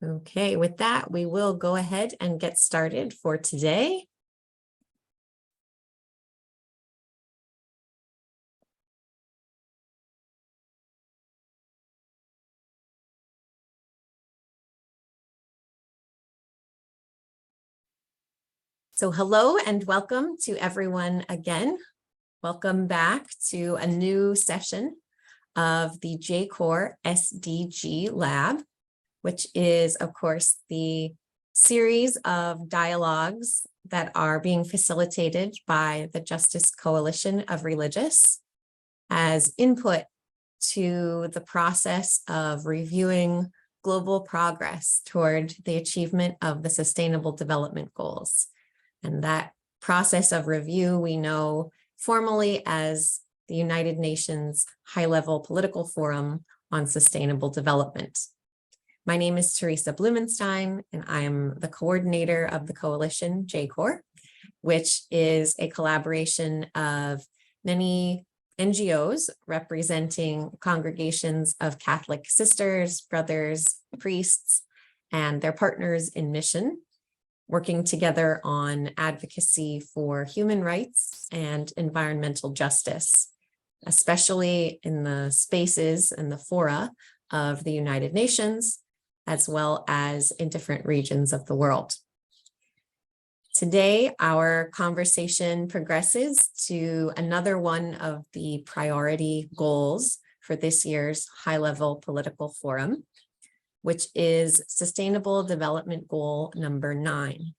Okay, with that, we will go ahead and get started for today. So hello and welcome to everyone again. Welcome back to a new session of the JCoR SDG Lab, which is, of course, the series of dialogues that are being facilitated by the Justice Coalition of Religious as input to the process of reviewing global progress toward the achievement of the Sustainable Development Goals. And that process of review we know formally as the United Nations High-Level Political Forum on Sustainable Development. My name is Teresa Blumenstein, and I am the coordinator of the coalition, JCoR, which is a collaboration of many NGOs representing congregations of Catholic sisters, brothers, priests, and their partners in mission, working together on advocacy for human rights and environmental justice, especially in the spaces and the fora of the United Nations, as well as in different regions of the world. Today, our conversation progresses to another one of the priority goals for this year's high-level political forum, which is Sustainable Development Goal number 9.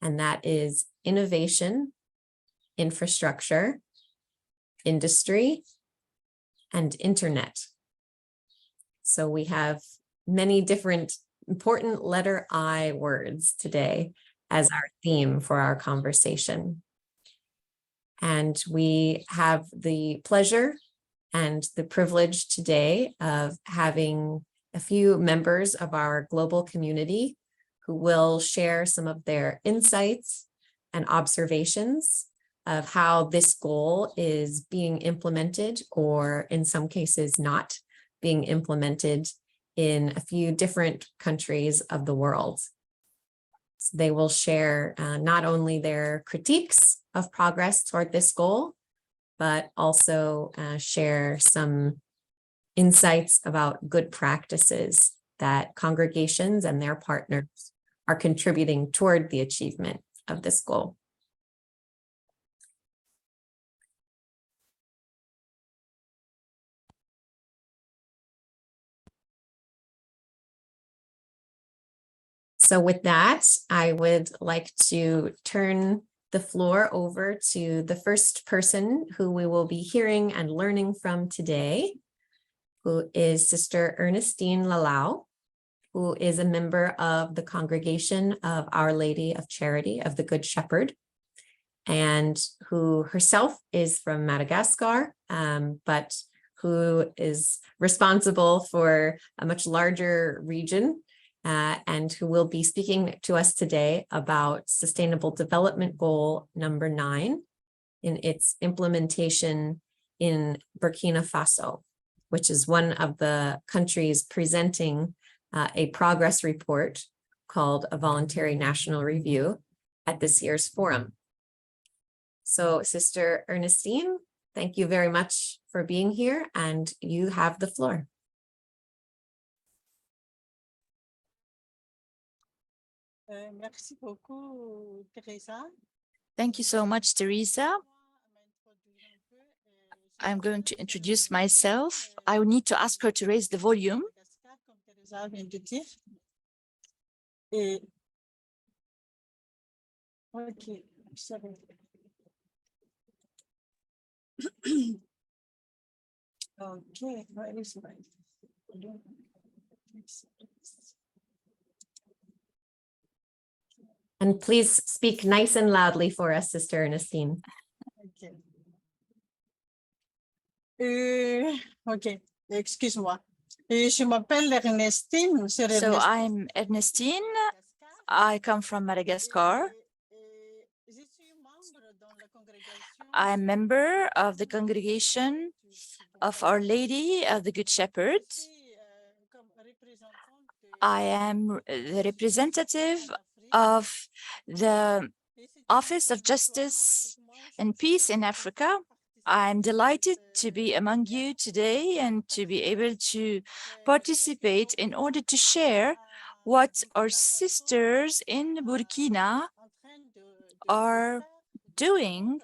And that is innovation, infrastructure, industry, and internet. So we have many different important letter I words today as our theme for our conversation. And we have the pleasure and the privilege today of having a few members of our global community who will share some of their insights and observations of how this goal is being implemented, or in some cases not being implemented in a few different countries of the world. So they will share not only their critiques of progress toward this goal, but also share some insights about good practices that congregations and their partners are contributing toward the achievement of this goal. So with that, I would like to turn the floor over to the first person who we will be hearing and learning from today, who is Sister Ernestine Lalau, who is a member of the Congregation of Our Lady of Charity of the Good Shepherd, and who herself is from Madagascar, but who is responsible for a much larger region, and who will be speaking to us today about Sustainable Development Goal number 9 in its implementation in Burkina Faso, which is one of the countries presenting a progress report called a Voluntary National Review at this year's forum. So Sister Ernestine, thank you very much for being here, and you have the floor. Merci beaucoup, Teresa. Thank you so much, Teresa. I'm going to introduce myself. I will need to ask her to raise the volume. Okay, sorry. Okay, where is my? And please speak nice and loudly for us, Sister Ernestine. Okay. Okay, excuse-moi. Je m'appelle Ernestine. So I'm Ernestine. I come from Madagascar. I'm a member of the Congregation of Our Lady of the Good Shepherd. I am the representative of the Office of Justice and Peace in Africa. I'm delighted to be among you today and to be able to participate in order to share what our sisters in Burkina are doing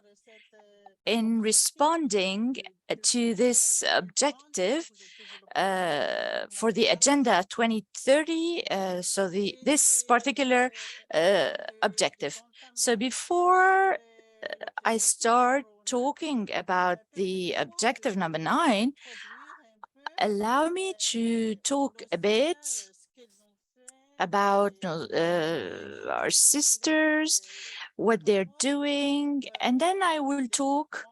in responding to this objective for the Agenda 2030, so this particular objective. So before I start talking about the objective number 9, allow me to talk a bit about our sisters, what they're doing, and then I will talk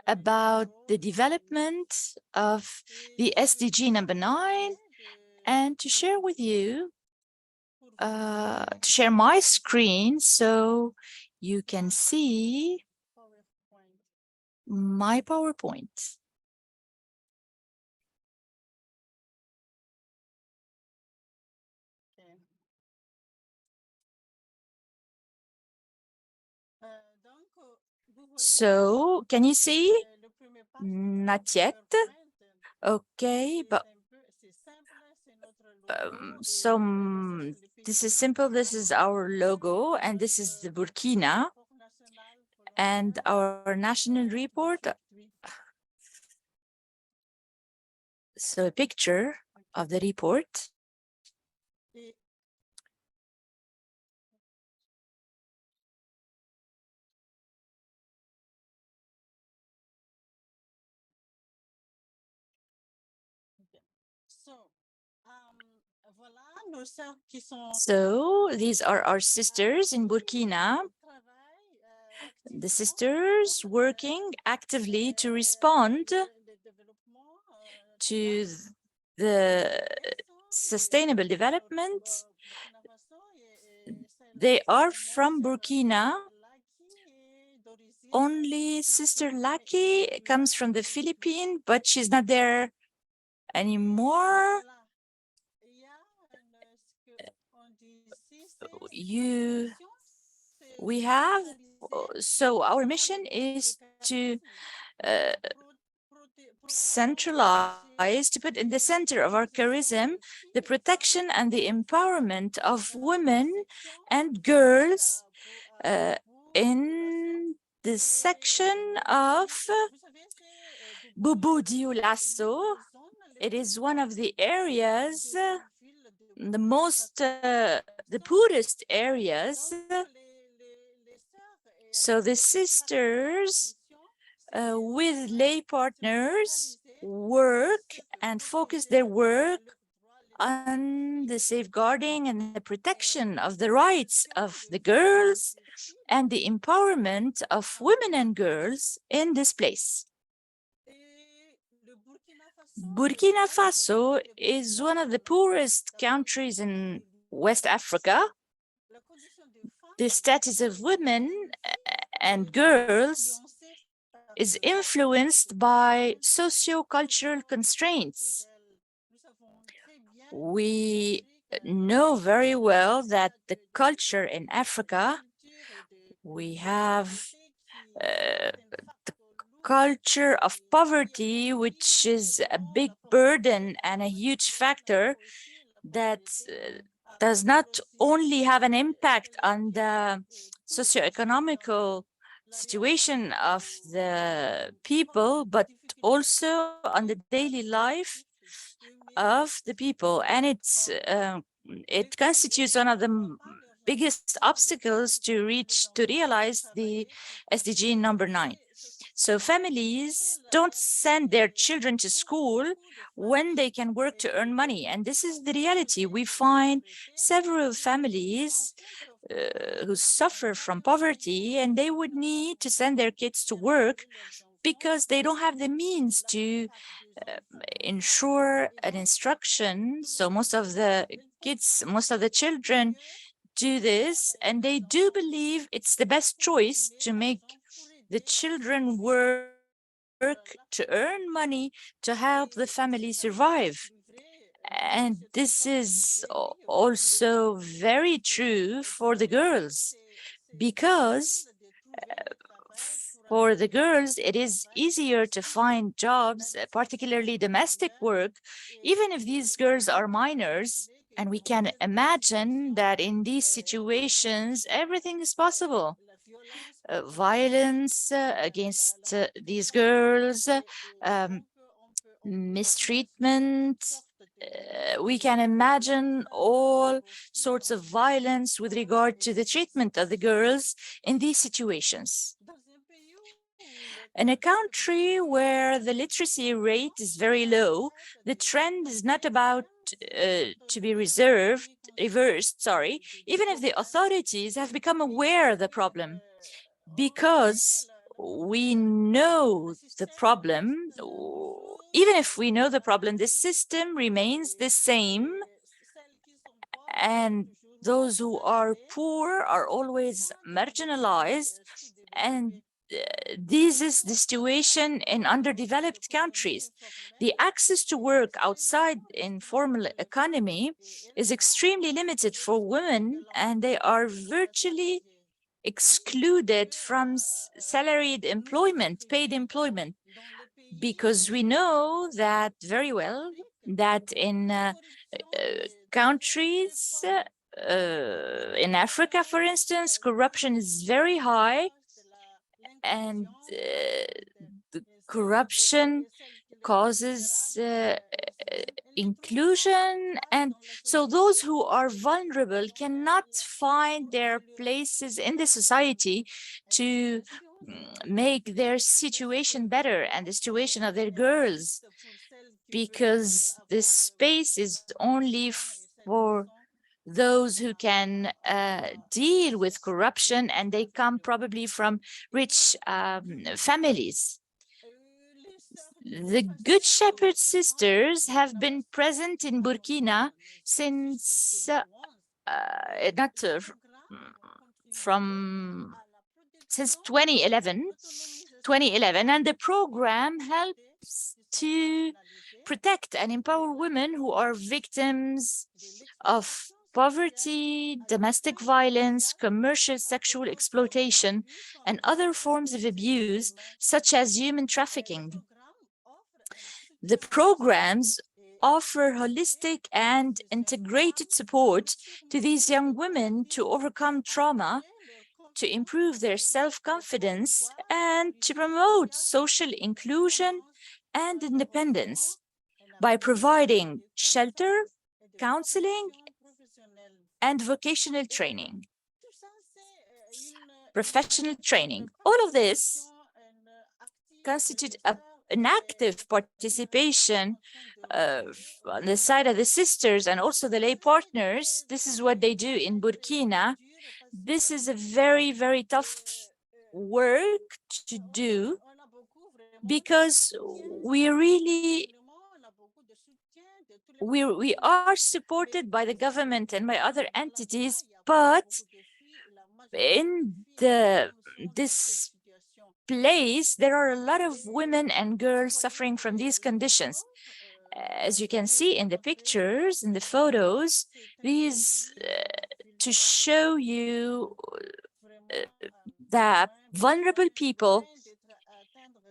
about the development of the SDG number 9 and to share with you, to share my screen so you can see my PowerPoint. So, can you see? Not yet. Okay, but this is simple. This is our logo, and this is the Burkina, and our national report. So a picture of the report. So these are our sisters in Burkina. The sisters working actively to respond to the sustainable development. They are from Burkina. Only Sister Lucky comes from the Philippines, but she's not there anymore. We have, so our mission is to centralize, to put in the center of our charism, the protection and the empowerment of women and girls in the section of Boubou Dioulasso. It is one of the areas, the poorest areas. So the sisters with lay partners work and focus their work on the safeguarding and the protection of the rights of the girls and the empowerment of women and girls in this place. Burkina Faso is one of the poorest countries in West Africa. The status of women and girls is influenced by socio-cultural constraints. We know very well that the culture in Africa, we have the culture of poverty, which is a big burden and a huge factor that does not only have an impact on the socioeconomical situation of the people, but also on the daily life of the people. And it constitutes one of the biggest obstacles to realize the SDG number 9. So families don't send their children to school when they can work to earn money. And this is the reality. We find several families who suffer from poverty, and they would need to send their kids to work because they don't have the means to ensure an instruction. So most of the kids, most of the children do this, and they do believe it's the best choice to make the children work to earn money to help the family survive. And this is also very true for the girls, because for the girls, it is easier to find jobs, particularly domestic work, even if these girls are minors. And we can imagine that in these situations, everything is possible. Violence against these girls, um, mistreatment. We can imagine all sorts of violence with regard to the treatment of the girls in these situations. In a country where the literacy rate is very low, the trend is not about to be reversed, sorry, even if the authorities have become aware of the problem, because we know the problem. Even if we know the problem, the system remains the same, and those who are poor are always marginalized. And this is the situation in underdeveloped countries. The access to work outside informal economy is extremely limited for women, and they are virtually excluded from salaried employment, paid employment, because we know that very well that in countries in Africa, for instance, corruption is very high, and the corruption causes inclusion. And so those who are vulnerable cannot find their places in the society to make their situation better and the situation of their girls, because the space is only for those who can deal with corruption, and they come probably from rich families. The Good Shepherd Sisters have been present in Burkina since not from since 2011, and the program helps to protect and empower women who are victims of poverty, domestic violence, commercial sexual exploitation, and other forms of abuse, such as human trafficking. The programs offer holistic and integrated support to these young women to overcome trauma, to improve their self-confidence, and to promote social inclusion and independence by providing shelter, counseling, and vocational training, professional training. All of this constitute an active participation on the side of the sisters and also the lay partners. This is what they do in Burkina. This is a very, very tough work to do, because we are supported by the government and by other entities, but in this place, there are a lot of women and girls suffering from these conditions. As you can see in the pictures, in the photos, these to show you that vulnerable people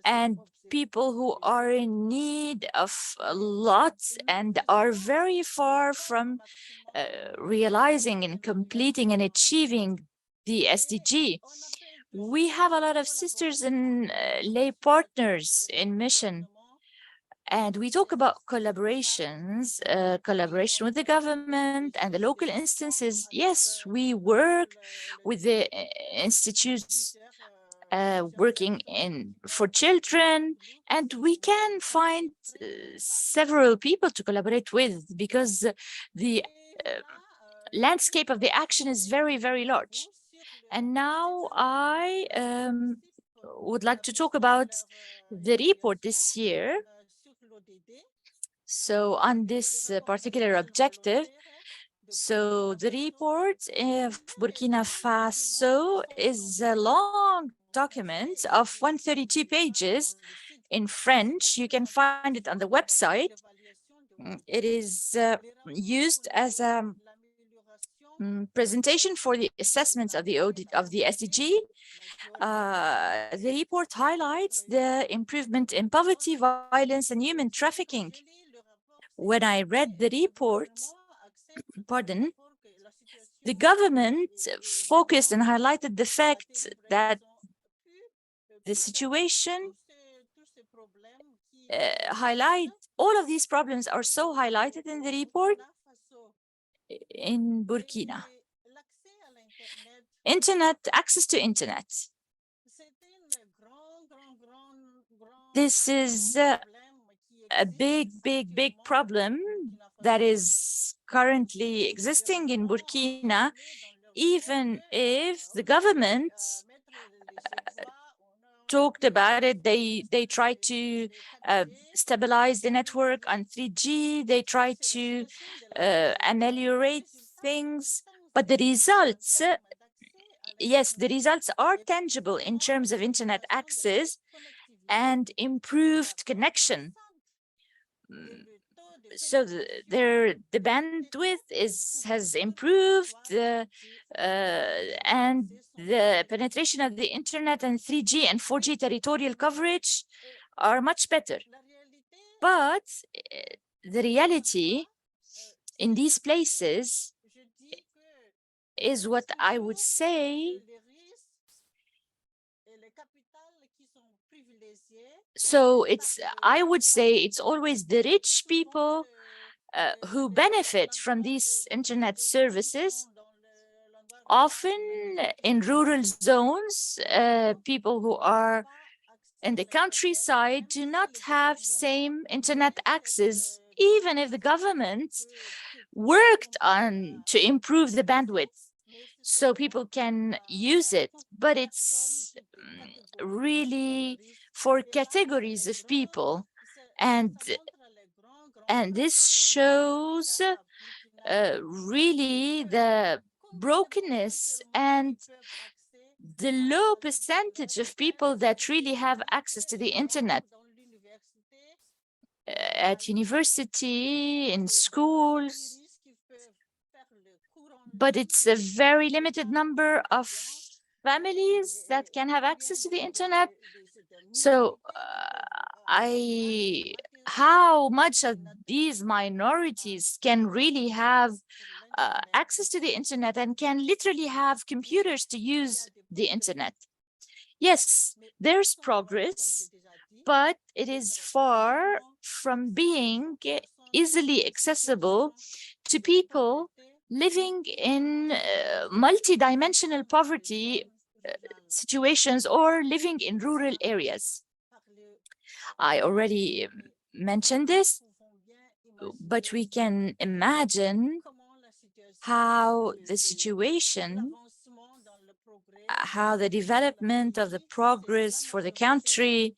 and people who are in need of a lot and are very far from realizing and completing and achieving the SDG. We have a lot of sisters and lay partners in mission. And we talk about collaborations, collaboration with the government and the local instances. Yes, we work with the institutes working for children, and we can find several people to collaborate with, because the landscape of the action is very, very large. And now I would like to talk about the report this year. So on this particular objective, so the report of Burkina Faso is a long document of 132 pages in French. You can find it on the website. It is used as a presentation for the assessments of the SDG. The report highlights the improvement in poverty, violence, and human trafficking. When I read the report, the government focused and highlighted the fact that the situation all of these problems are so highlighted in the report in Burkina. Access to internet. This is a big problem that is currently existing in Burkina, even if the government talked about it. They try to stabilize the network on 3G. They try to ameliorate things, but the results, yes, the results are tangible in terms of internet access and improved connection. So the bandwidth has improved, and the penetration of the internet and 3G and 4G territorial coverage are much better. But the reality in these places is what I would say. So I would say it's always the rich people who benefit from these internet services. Often in rural zones, people who are in the countryside do not have same internet access, even if the government worked on to improve the bandwidth so people can use it. But it's really for categories of people, and this shows really the brokenness and the low percentage of people that really have access to the internet at university, in schools. But it's a very limited number of families that can have access to the internet. So how much of these minorities can really have access to the internet and can literally have computers to use the internet? Yes, there's progress, but it is far from being easily accessible to people living in multi-dimensional poverty situations or living in rural areas. I already mentioned this, but we can imagine how the situation, how the development of the progress for the country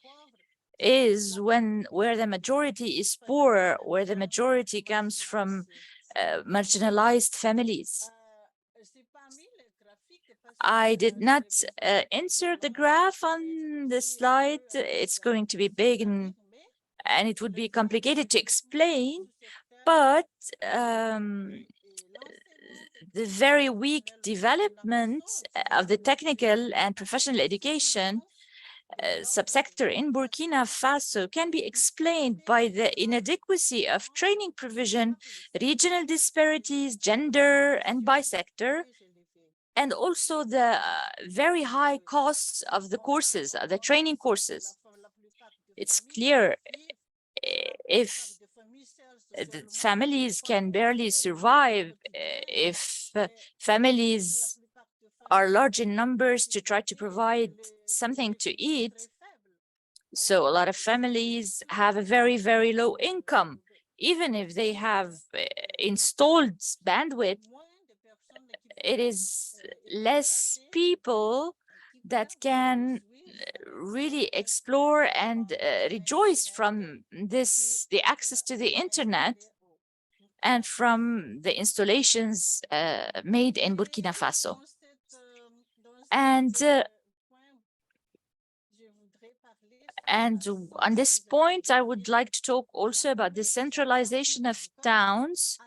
is where the majority is poor, where the majority comes from marginalized families. I did not insert the graph on the slide. It's going to be big and it would be complicated to explain, but the very weak development of the technical and professional education subsector in Burkina Faso can be explained by the inadequacy of training provision, regional disparities, gender and by sector, and also the very high costs of the courses, the training courses. It's clear if the families can barely survive, if families are large in numbers to try to provide something to eat. So a lot of families have a very low income. Even if they have installed bandwidth, it is less people that can really explore and rejoice from the access to the internet and from the installations made in Burkina Faso. And And on this point, I would like to talk also about the centralization of towns.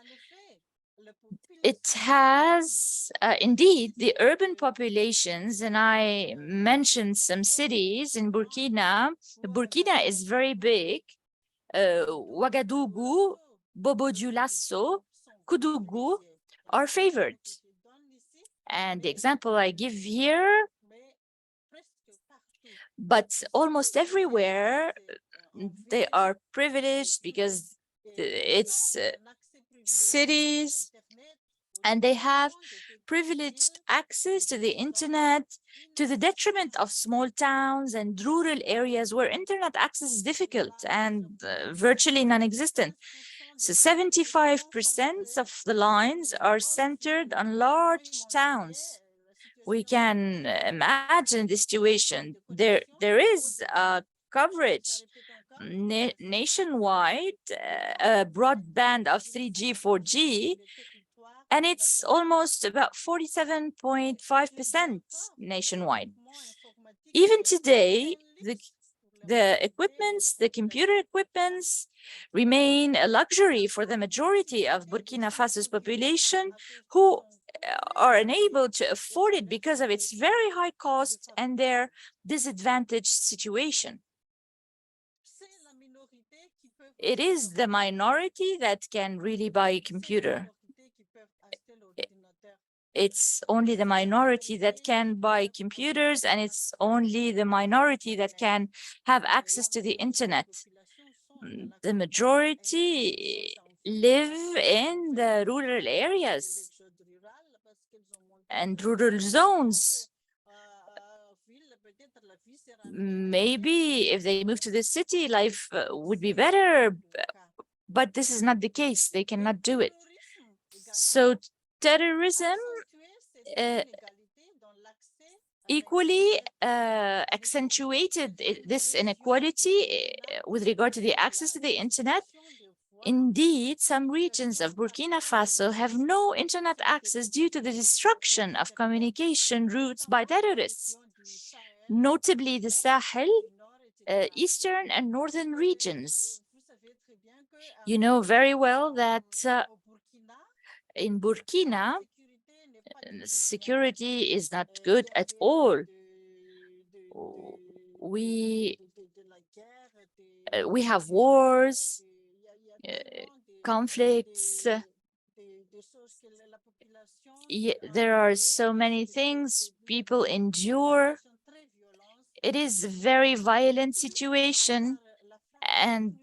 It has indeed the urban populations, and I mentioned some cities in Burkina. Burkina is very big. Ouagadougou, Bobo Dioulasso, Koudougou are favored. And the example I give here, but almost everywhere they are privileged because it's cities and they have privileged access to the internet, to the detriment of small towns and rural areas where internet access is difficult and virtually non-existent. So 75% of the lines are centered on large towns. We can imagine the situation. There is coverage nationwide, a broadband of 3G, 4G, and it's almost about 47.5% nationwide. Even today, the computer equipments remain a luxury for the majority of Burkina Faso's population, who are unable to afford it because of its very high cost and their disadvantaged situation. It is the minority that can really buy a computer. It's only the minority that can buy computers, and it's only the minority that can have access to the internet. The majority live in the rural areas and rural zones. Maybe if they move to the city, life would be better, but this is not the case. They cannot do it. So terrorism equally accentuated this inequality with regard to the access to the internet. Indeed, some regions of Burkina Faso have no internet access due to the destruction of communication routes by terrorists, notably the Sahel, eastern and northern regions. You know very well that in Burkina, security is not good at all. We have wars, conflicts. There are so many things people endure. It is a very violent situation, and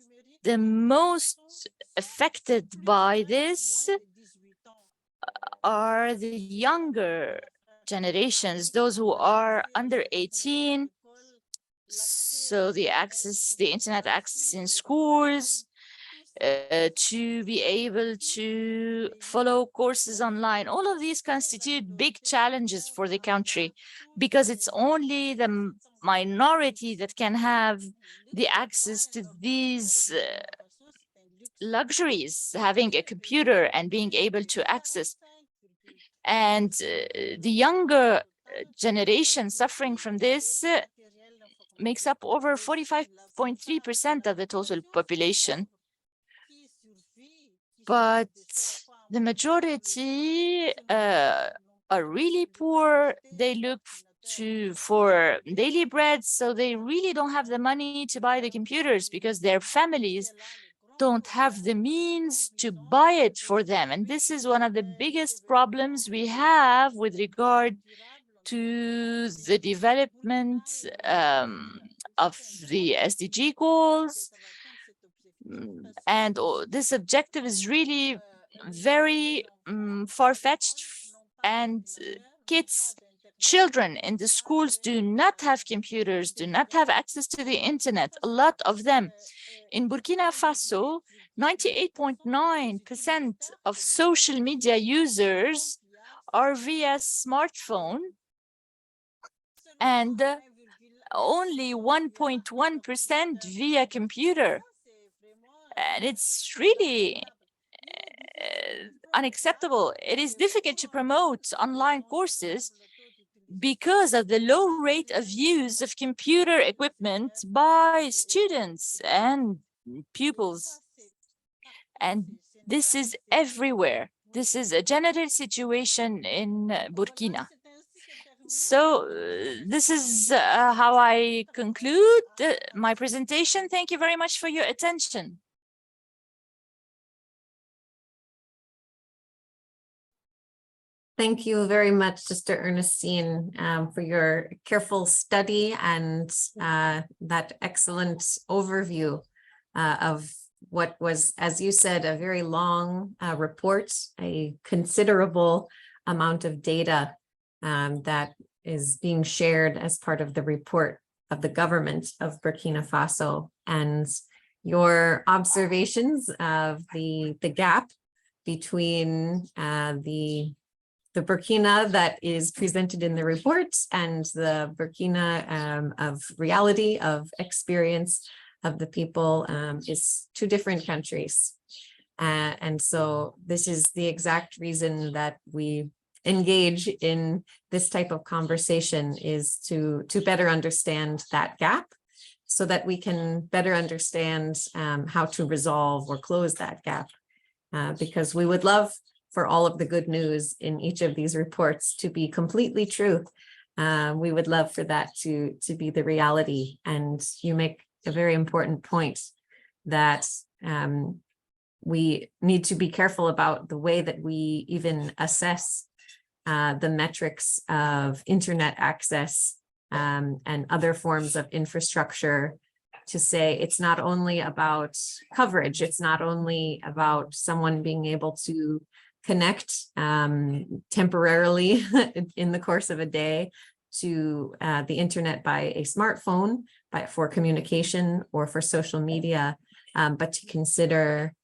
the most affected by this are the younger generations, those who are under 18. So the internet access in schools, to be able to follow courses online. All of these constitute big challenges for the country because it's only the minority that can have the access to these luxuries, having a computer and being able to access. And the younger generation suffering from this makes up over 45.3% of the total population. But the majority are really poor. They look for daily bread, so they really don't have the money to buy the computers because their families don't have the means to buy it for them. And this is one of the biggest problems we have with regard to the development of the SDG goals. And this objective is really very far-fetched, and children in the schools do not have computers, do not have access to the internet, a lot of them. In Burkina Faso, 98.9% of social media users are via smartphone, and only 1.1% via computer. And it's really unacceptable. It is difficult to promote online courses because of the low rate of use of computer equipment by students and pupils. And this is everywhere. This is a general situation in Burkina. So this is how I conclude my presentation. Thank you very much for your attention. Thank you very much, Sister Ernestine, for your careful study and that excellent overview of what was, as you said, a very long report, a considerable amount of data that is being shared as part of the report of the government of Burkina Faso, and your observations of the gap between the Burkina that is presented in the report and the Burkina of reality, of experience of the people is two different countries. And so this is the exact reason that we engage in this type of conversation, is to better understand that gap so that we can better understand how to resolve or close that gap. Because we would love for all of the good news in each of these reports to be completely true. We would love for that to be the reality. And you make a very important point that we need to be careful about the way that we even assess the metrics of internet access and other forms of infrastructure, to say it's not only about coverage, it's not only about someone being able to connect temporarily in the course of a day to the internet by a smartphone, for communication or for social media, but to consider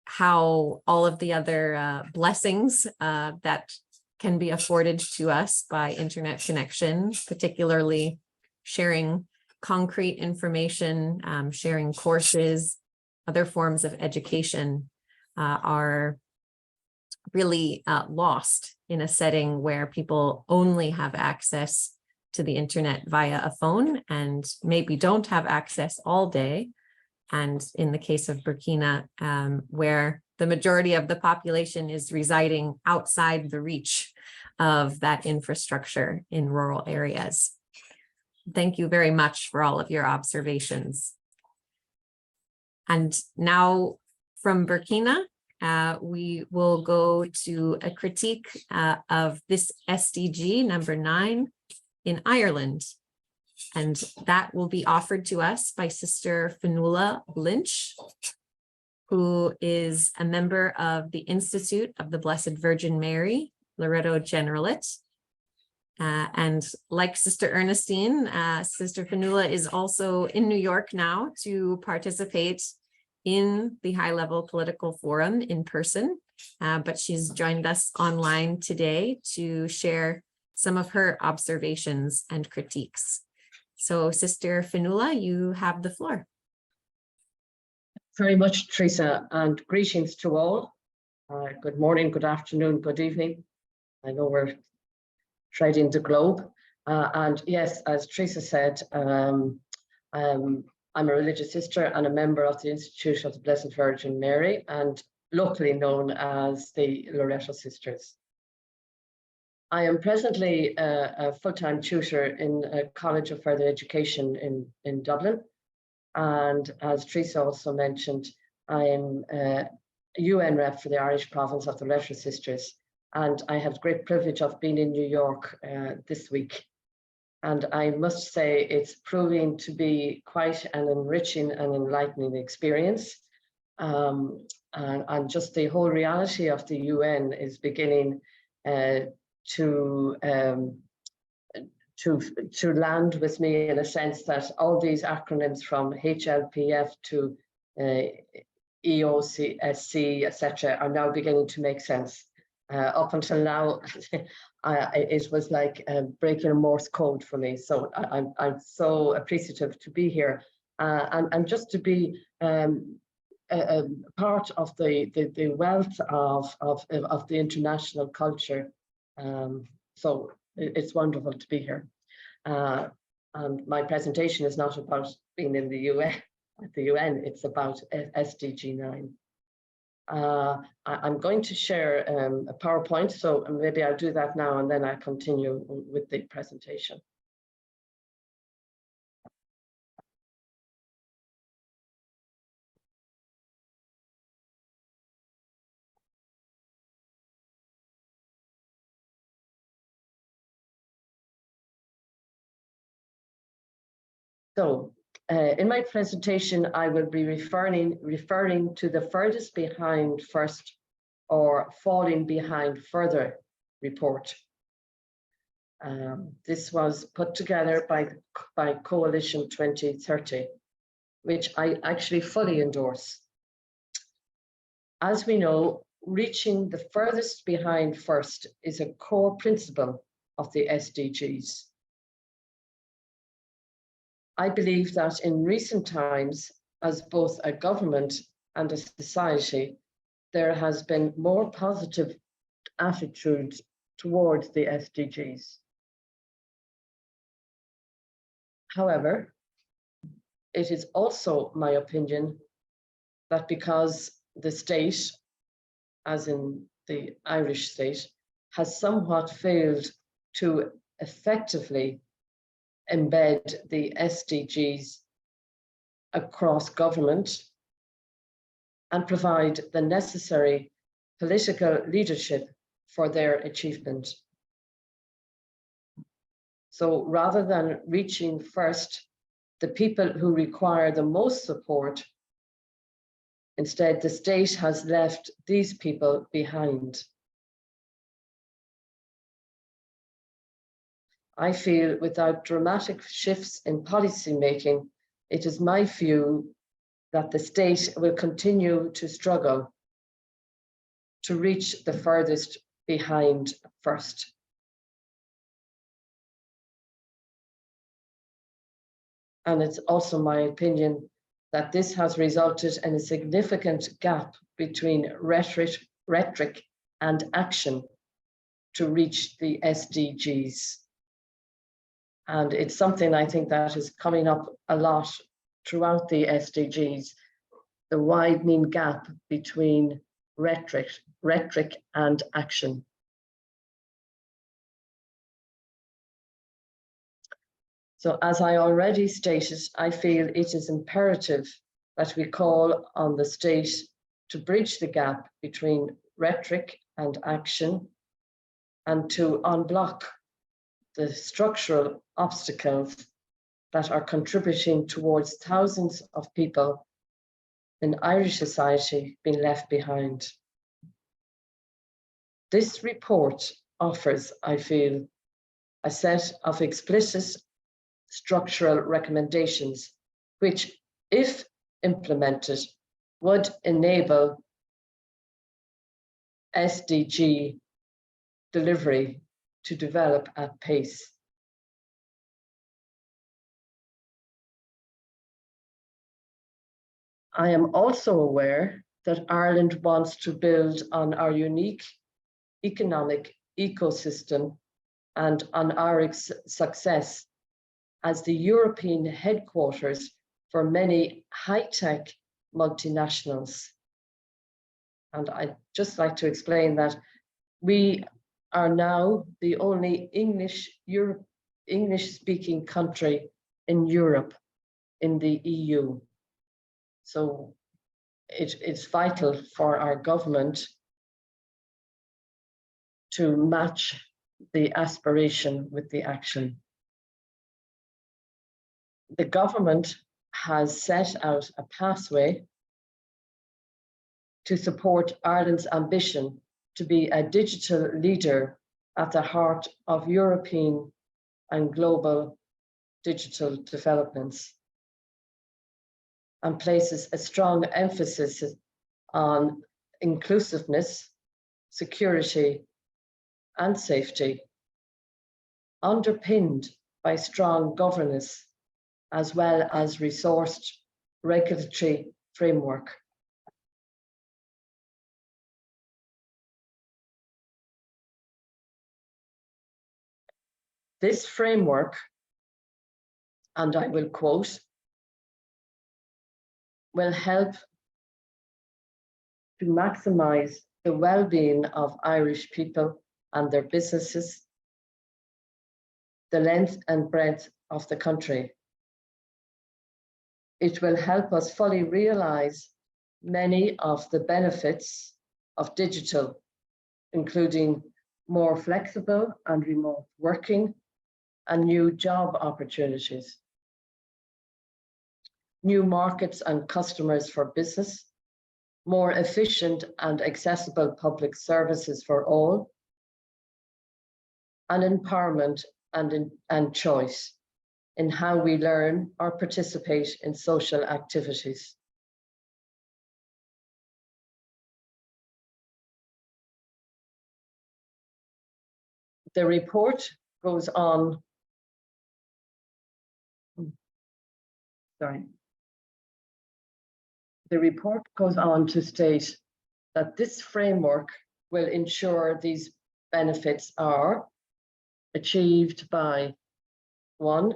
how all of the other blessings that can be afforded to us by internet connection, particularly sharing concrete information, sharing courses, other forms of education, are really lost in a setting where people only have access to the internet via a phone and maybe don't have access all day. And in the case of Burkina, where the majority of the population is residing outside the reach of that infrastructure in rural areas. Thank you very much for all of your observations. And now from Burkina, we will go to a critique of this SDG number 9 in Ireland. And that will be offered to us by Sister Fionnuala Lynch, who is a member of the Institute of the Blessed Virgin Mary, Loreto Generalit. And like Sister Ernestine, Sister Fionnuala is also in New York now to participate in the high-level political forum in person, but she's joined us online today to share some of her observations and critiques. So Sister Fionnuala, you have the floor. Very much, Teresa, and greetings to all. Good morning, good afternoon, good evening. I know we're trading the globe. And yes, as Teresa said, I'm a religious sister and a member of the Institute of the Blessed Virgin Mary, and locally known as the Loreto Sisters. I am presently a full-time tutor in a College of Further Education in Dublin. And as Teresa also mentioned, I am a UN rep for the Irish province of the Loreto Sisters. And I have the great privilege of being in New York this week. And I must say it's proving to be quite an enriching and enlightening experience. And just the whole reality of the UN is beginning to land with me, in a sense that all these acronyms from HLPF to EOCSC, etc., are now beginning to make sense. Up until now, it was like breaking a Morse code for me. So I'm so appreciative to be here and just to be a part of the wealth of the international culture. So It's wonderful to be here. And my presentation is not about being in the UN, it's about SDG 9. I'm going to share a PowerPoint, so maybe I'll do that now and then I'll continue with the presentation. So in my presentation, I will be referring to the furthest behind first or falling behind further report. This was put together by Coalition 2030, which I actually fully endorse. As we know, reaching the furthest behind first is a core principle of the SDGs. I believe that in recent times, as both a government and a society, there has been more positive attitudes towards the SDGs. However, it is also my opinion that because the state, as in the Irish state, has somewhat failed to effectively embed the SDGs across government and provide the necessary political leadership for their achievement. So rather than reaching first the people who require the most support, instead the state has left these people behind. I feel without dramatic shifts in policy making, it is my view that the state will continue to struggle to reach the furthest behind first. And it's also my opinion that this has resulted in a significant gap between rhetoric and action to reach the SDGs. And it's something I think that is coming up a lot throughout the SDGs, the widening gap between rhetoric and action. So as I already stated, I feel it is imperative that we call on the state to bridge the gap between rhetoric and action and to unblock the structural obstacles that are contributing towards thousands of people in Irish society being left behind. This report offers, I feel, a set of explicit structural recommendations, which, if implemented, would enable SDG delivery to develop at pace. I am also aware that Ireland wants to build on our unique economic ecosystem and on our success as the European headquarters for many high-tech multinationals. And I'd just like to explain that we are now the only English-speaking country in Europe, in the EU. So it's vital for our government to match the aspiration with the action. The government has set out a pathway to support Ireland's ambition to be a digital leader at the heart of European and global digital developments, and places a strong emphasis on inclusiveness, security, and safety, underpinned by strong governance, as well as resourced regulatory framework. This framework, and I will quote, will help to maximize the well-being of Irish people and their businesses, the length and breadth of the country. It will help us fully realize many of the benefits of digital, including more flexible and remote working and new job opportunities, new markets and customers for business, more efficient and accessible public services for all, and empowerment and choice in how we learn or participate in social activities. The report goes on, The report goes on to state that this framework will ensure these benefits are achieved by, 1,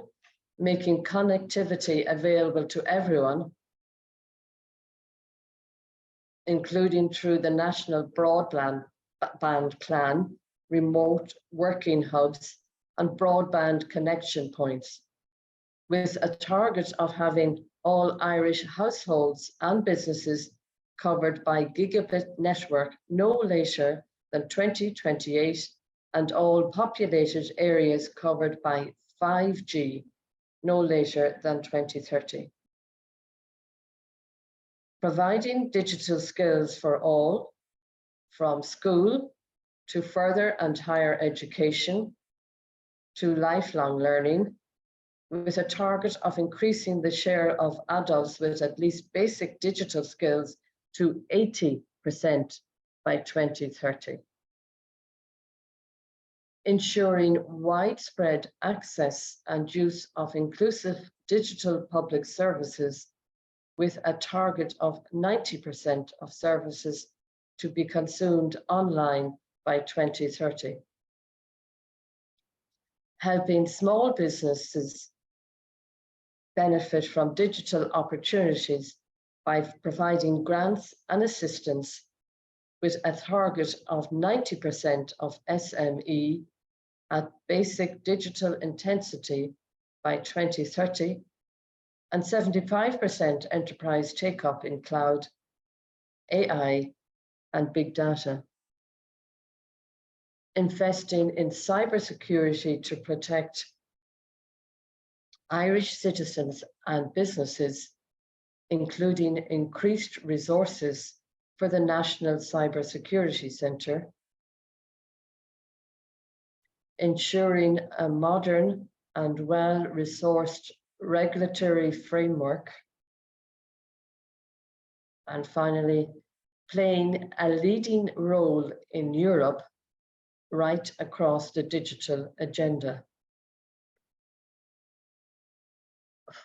making connectivity available to everyone, including through the National Broadband Plan, remote working hubs, and broadband connection points, with a target of having all Irish households and businesses covered by gigabit network no later than 2028, and all populated areas covered by 5G no later than 2030. Providing digital skills for all, from school to further and higher education to lifelong learning, with a target of increasing the share of adults with at least basic digital skills to 80% by 2030. Ensuring widespread access and use of inclusive digital public services, with a target of 90% of services to be consumed online by 2030. Helping small businesses benefit from digital opportunities by providing grants and assistance, with a target of 90% of SME at basic digital intensity by 2030, and 75% enterprise take-up in cloud, AI, and big data. Investing in cybersecurity to protect Irish citizens and businesses, including increased resources for the National Cybersecurity Centre. Ensuring a modern and well-resourced regulatory framework. And finally, playing a leading role in Europe right across the digital agenda.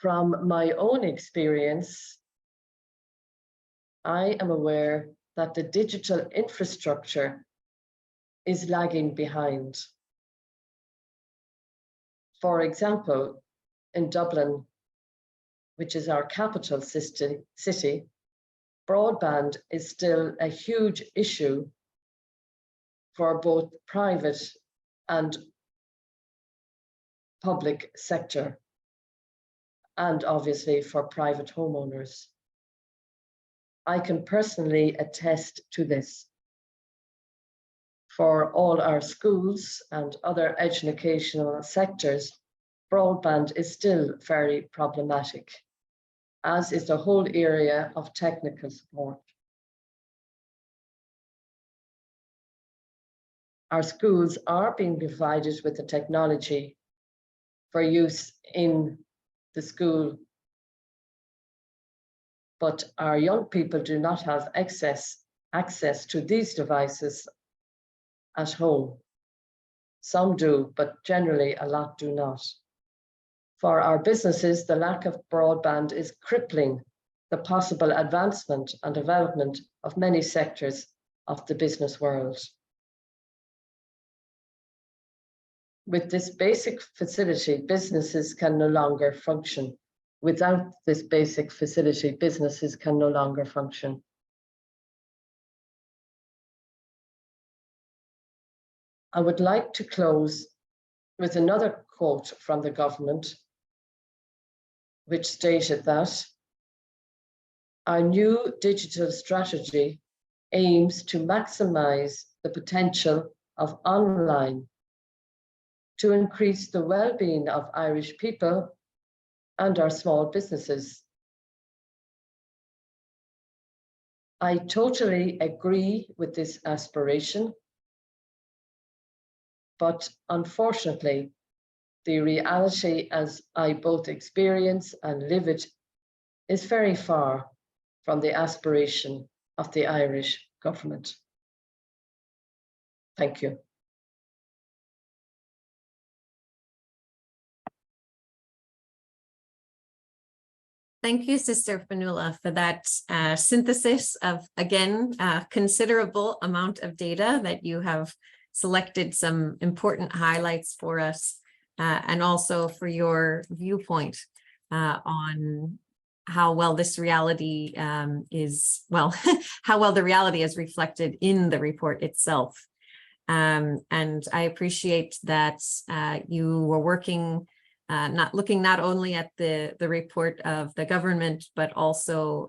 From my own experience, I am aware that the digital infrastructure is lagging behind. For example, in Dublin, which is our capital city, broadband is still a huge issue for both private and public sector, and obviously for private homeowners. I can personally attest to this. For all our schools and other educational sectors, broadband is still very problematic, as is the whole area of technical support. Our schools are being provided with the technology for use in the school, but our young people do not have access to these devices at home. Some do, but generally a lot do not. For our businesses, the lack of broadband is crippling the possible advancement and development of many sectors of the business world. with this basic facility, businesses can no longer function. Without this basic facility, businesses can no longer function. I would like to close with another quote from the government, which stated that our new digital strategy aims to maximize the potential of online to increase the well-being of Irish people and our small businesses. I totally agree with this aspiration, but unfortunately, the reality as I both experience and live it is very far from the aspiration of the Irish government. Thank you. Thank you, Sister Fanula, for that synthesis of, again, considerable amount of data that you have selected some important highlights for us, and also for your viewpoint on how well this reality is, well, how well the reality is reflected in the report itself. And I appreciate that you were working not only at the report of the government, but also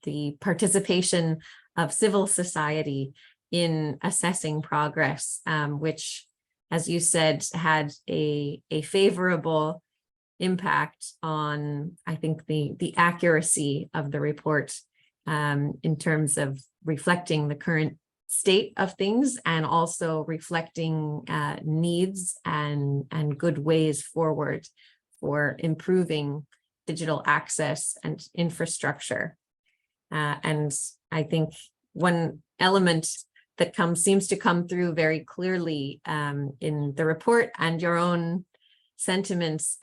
the participation of civil society in assessing progress, which, as you said, had a favorable impact on, I think, the accuracy of the report in terms of reflecting the current state of things and also reflecting needs and good ways forward for improving digital access and infrastructure. And I think one element that seems to come through very clearly in the report and your own sentiments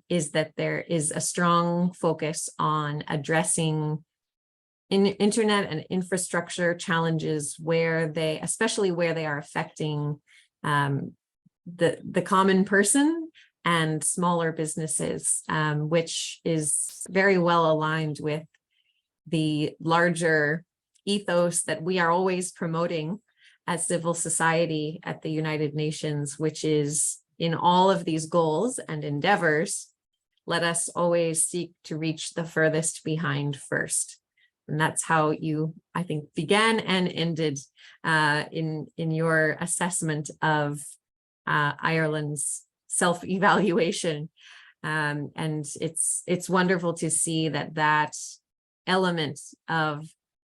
is that there is a strong focus on addressing internet and infrastructure challenges especially where they are affecting the common person and smaller businesses, which is very well aligned with the larger ethos that we are always promoting as civil society at the United Nations, which is in all of these goals and endeavors, let us always seek to reach the furthest behind first. And that's how you, I think, began and ended in your assessment of Ireland's self-evaluation. And it's wonderful to see that element of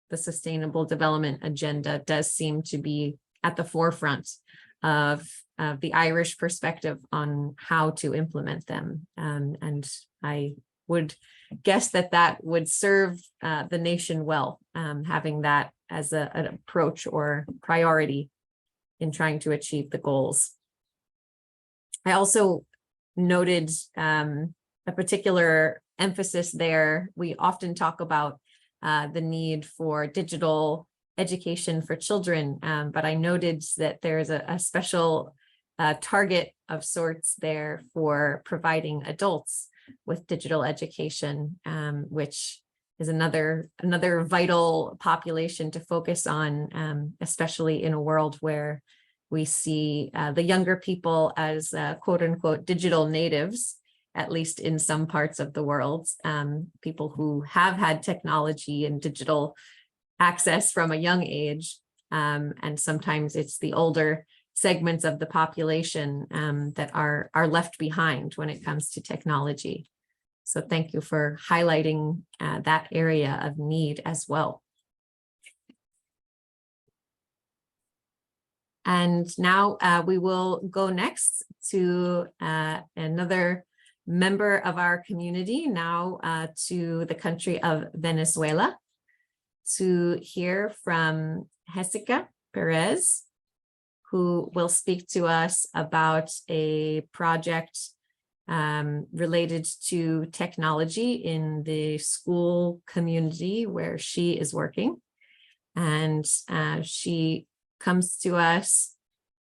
the Sustainable Development Agenda does seem to be at the forefront of the Irish perspective on how to implement them. And I would guess that would serve the nation well, having that as an approach or priority in trying to achieve the goals. I also noted a particular emphasis there. We often talk about the need for digital education for children, but I noted that there's a special target of sorts there for providing adults with digital education, which is another vital population to focus on, especially in a world where we see the younger people as quote unquote digital natives, at least in some parts of the world, people who have had technology and digital access from a young age. And sometimes it's the older segments of the population that are left behind when it comes to technology. So thank you for highlighting that area of need as well. And now we will go next to another member of our community, now to the country of Venezuela, to hear from Jessica Perez, who will speak to us about a project related to technology in the school community where she is working. And she comes to us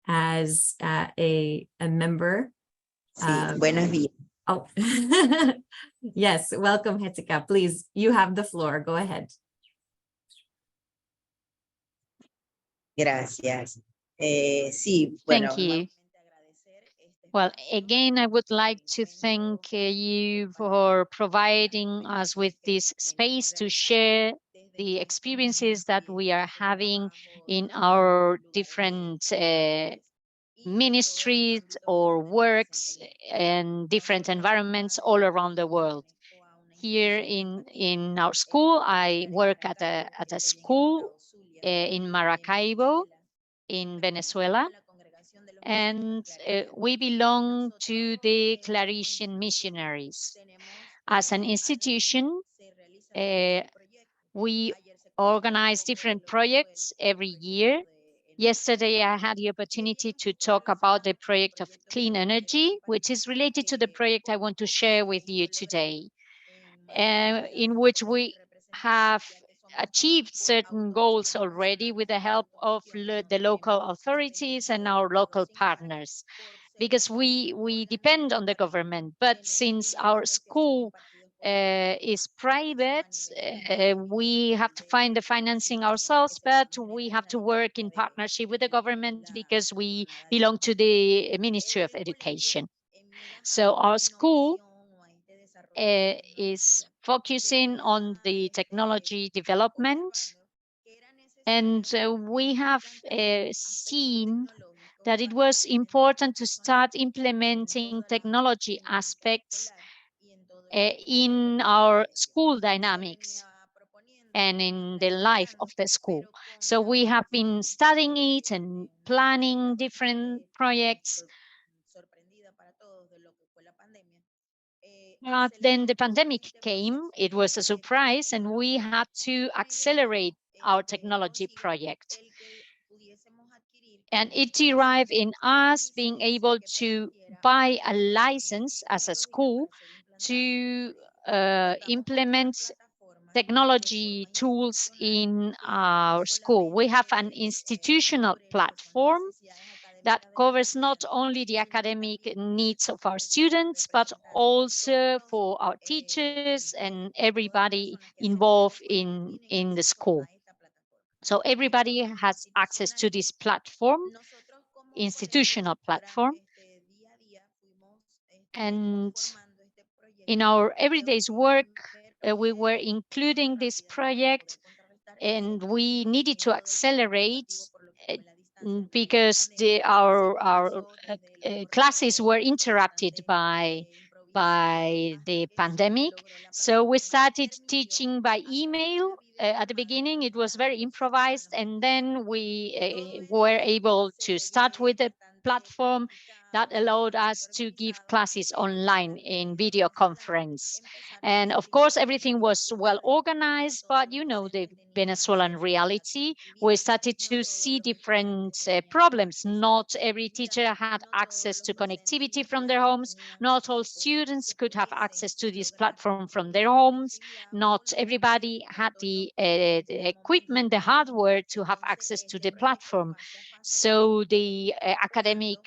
as a member. Sí, buenos días. Oh, yes, welcome, Hetika. Please, you have the floor. Go ahead. Gracias. Sí, bueno, Thank you. Well, again, I would like to thank you for providing us with this space to share the experiences that we are having in our different ministries or works and different environments all around the world. Here in our school, I work at a school in Maracaibo, in Venezuela, and we belong to the Claretian missionaries. As an institution, we organize different projects every year. Yesterday, I had the opportunity to talk about the project of clean energy, which is related to the project I want to share with you today, in which we have achieved certain goals already with the help of the local authorities and our local partners, because we depend on the government. But since our school is private, we have to find the financing ourselves, but we have to work in partnership with the government because we belong to the Ministry of Education. So our school is focusing on the technology development, and we have seen that it was important to start implementing technology aspects in our school dynamics and in the life of the school. So we have been studying it and planning different projects. But then the pandemic came, it was a surprise, and we had to accelerate our technology project. And it derived in us being able to buy a license as a school to implement technology tools in our school. We have an institutional platform that covers not only the academic needs of our students, but also for our teachers and everybody involved in the school. So everybody has access to this platform, institutional platform. And in our everyday's work, we were including this project, and we needed to accelerate because our classes were interrupted by the pandemic. So we started teaching by email. At the beginning, it was very improvised, and then we were able to start with a platform that allowed us to give classes online in video conference. And of course, everything was well organized, but you know the Venezuelan reality. We started to see different problems. Not every teacher had access to connectivity from their homes. Not all students could have access to this platform from their homes. Not everybody had the equipment, the hardware to have access to the platform. So the academic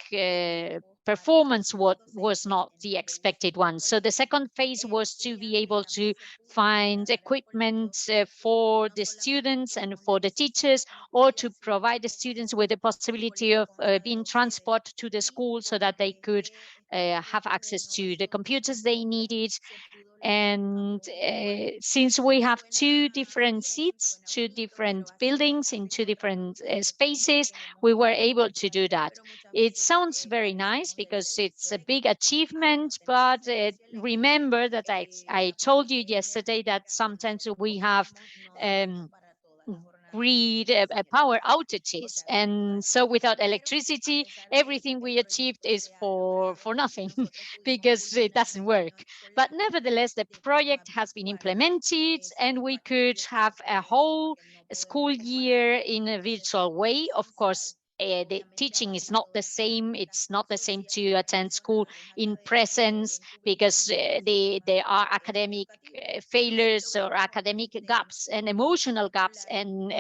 performance was not the expected one. So the second phase was to be able to find equipment for the students and for the teachers, or to provide the students with the possibility of being transported to the school so that they could have access to the computers they needed. And since we have two different seats, two different buildings in two different spaces, we were able to do that. It sounds very nice because it's a big achievement, but remember that I told you yesterday that sometimes we have grid power outages, and so without electricity, everything we achieved is for nothing because it doesn't work. But nevertheless, the project has been implemented, and we could have a whole school year in a virtual way. Of course, the teaching is not the same. It's not the same to attend school in presence because there are academic failures or academic gaps and emotional gaps and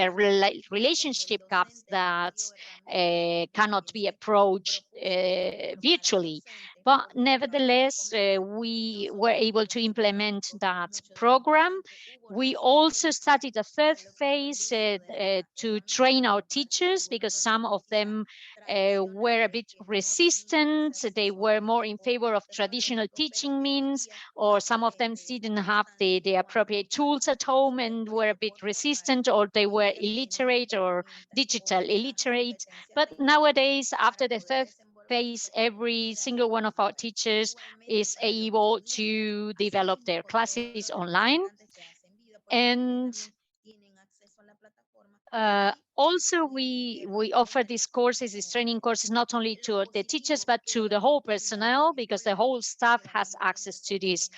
relationship gaps that cannot be approached virtually. But nevertheless, we were able to implement that program. We also started a third phase to train our teachers because some of them were a bit resistant. They were more in favor of traditional teaching means, or some of them didn't have the appropriate tools at home and were a bit resistant, or they were illiterate or digital illiterate. But nowadays, after the third phase, every single one of our teachers is able to develop their classes online. And also, we offer these courses, these training courses, not only to the teachers, but to the whole personnel, because the whole staff has access to this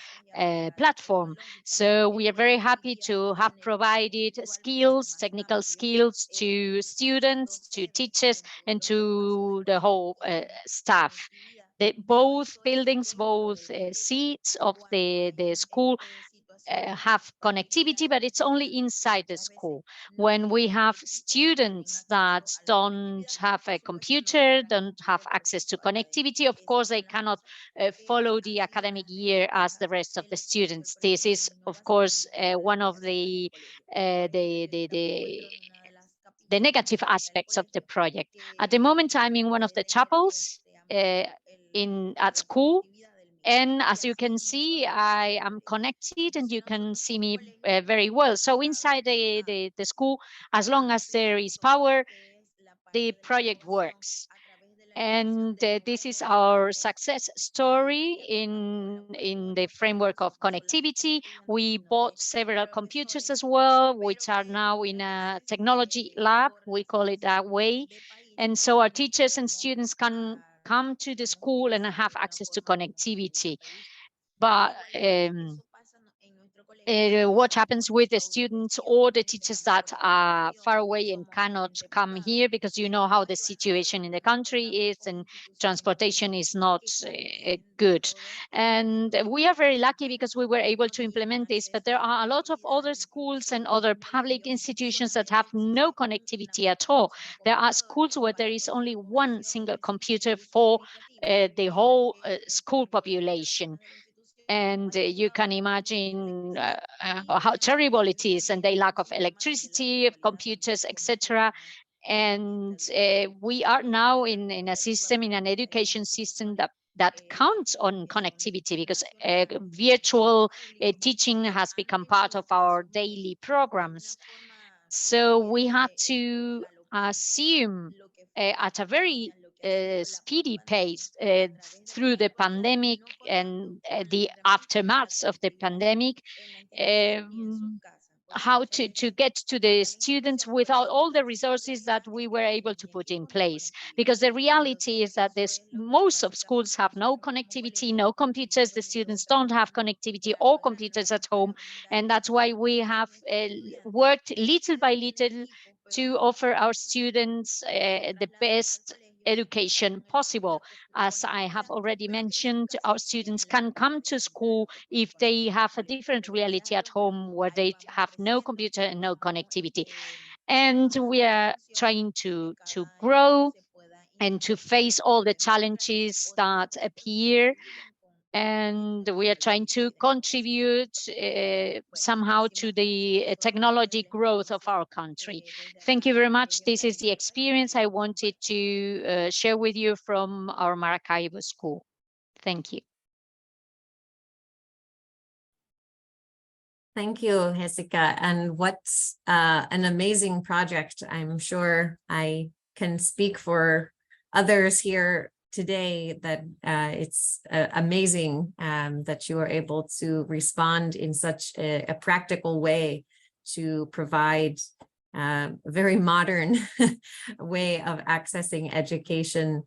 platform. So we are very happy to have provided skills, technical skills to students, to teachers, and to the whole staff. Both buildings, both seats of the school have connectivity, but it's only inside the school. When we have students that don't have a computer, don't have access to connectivity, of course, they cannot follow the academic year as the rest of the students. This is, of course, one of the negative aspects of the project. At the moment, I'm in one of the chapels at school. And as you can see, I am connected and you can see me very well. So inside the school, as long as there is power, the project works. And this is our success story in the framework of connectivity. We bought several computers as well, which are now in a technology lab, we call it that way. And so our teachers and students can come to the school and have access to connectivity. But what happens with the students or the teachers that are far away and cannot come here, because you know how the situation in the country is and transportation is not good. And we are very lucky because we were able to implement this, but there are a lot of other schools and other public institutions that have no connectivity at all. There are schools where there is only one single computer for the whole school population. And you can imagine how terrible it is, and they lack of electricity, of computers, etc. And we are now in a system, in an education system that counts on connectivity, because virtual teaching has become part of our daily programs. So we had to assume at a very speedy pace through the pandemic and the aftermaths of the pandemic, how to get to the students without all the resources that we were able to put in place. Because the reality is that most of schools have no connectivity, no computers. The students don't have connectivity or computers at home. And that's why we have worked little by little to offer our students the best education possible. As I have already mentioned, our students can come to school if they have a different reality at home where they have no computer and no connectivity. And we are trying to grow and to face all the challenges that appear. And we are trying to contribute somehow to the technology growth of our country. Thank you very much. This is the experience I wanted to share with you from our Maracaibo school. Thank you. Thank you, Jessica. And what's an amazing project. I'm sure I can speak for others here today that it's amazing that you are able to respond in such a practical way to provide a very modern way of accessing education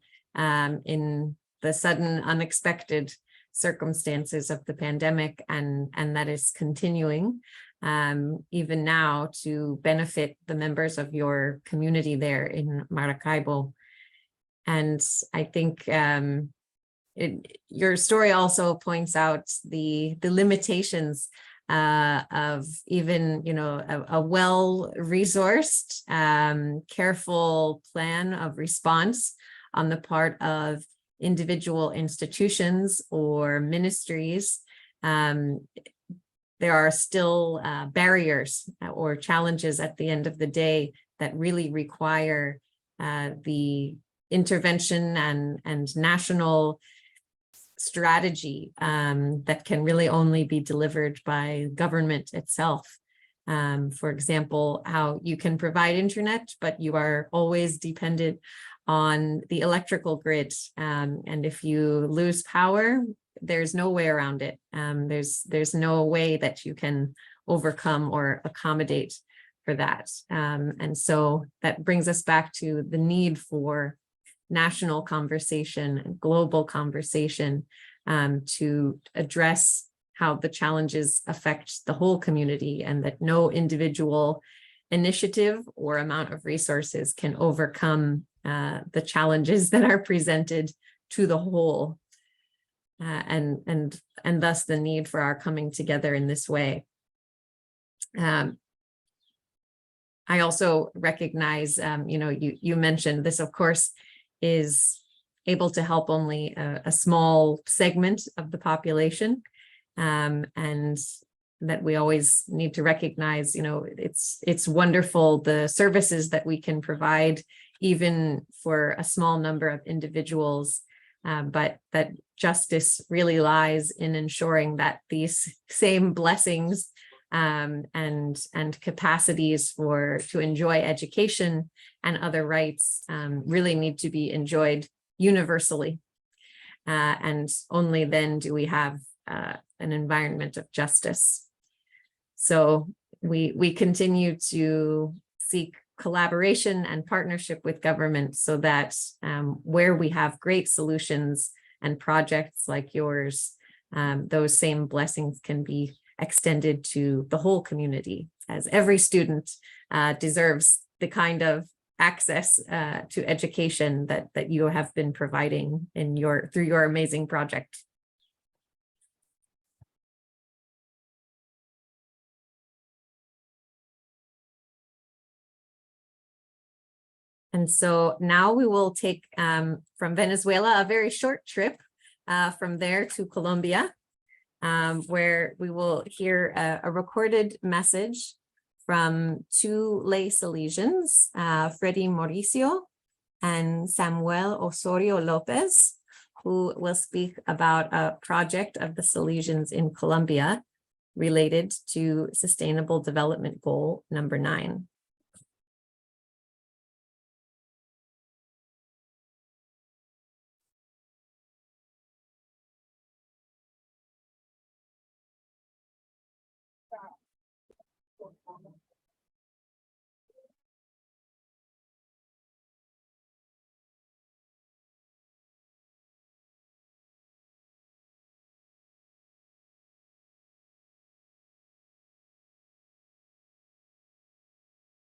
in the sudden unexpected circumstances of the pandemic, and that is continuing even now to benefit the members of your community there in Maracaibo. And I think your story also points out the limitations of even, a well-resourced, careful plan of response on the part of individual institutions or ministries. There are still barriers or challenges at the end of the day that really require the intervention and national strategy that can really only be delivered by government itself. For example, how you can provide internet, but you are always dependent on the electrical grid. And if you lose power, there's no way around it. There's no way that you can overcome or accommodate for that. And so that brings us back to the need for national conversation and global conversation to address how the challenges affect the whole community, and that no individual initiative or amount of resources can overcome the challenges that are presented to the whole, and thus the need for our coming together in this way. I also recognize, you mentioned this, of course, is able to help only a small segment of the population, and that we always need to recognize, it's wonderful the services that we can provide even for a small number of individuals, but that justice really lies in ensuring that these same blessings and capacities to enjoy education and other rights really need to be enjoyed universally. And only then do we have an environment of justice. So we continue to seek collaboration and partnership with government so that where we have great solutions and projects like yours, those same blessings can be extended to the whole community, as every student deserves the kind of access to education that you have been providing through your amazing project. And so now we will take from Venezuela a very short trip from there to Colombia, where we will hear a recorded message from two lay Salesians, Freddy Mauricio and Samuel Osorio Lopez, who will speak about a project of the Salesians in Colombia related to Sustainable Development Goal number 9.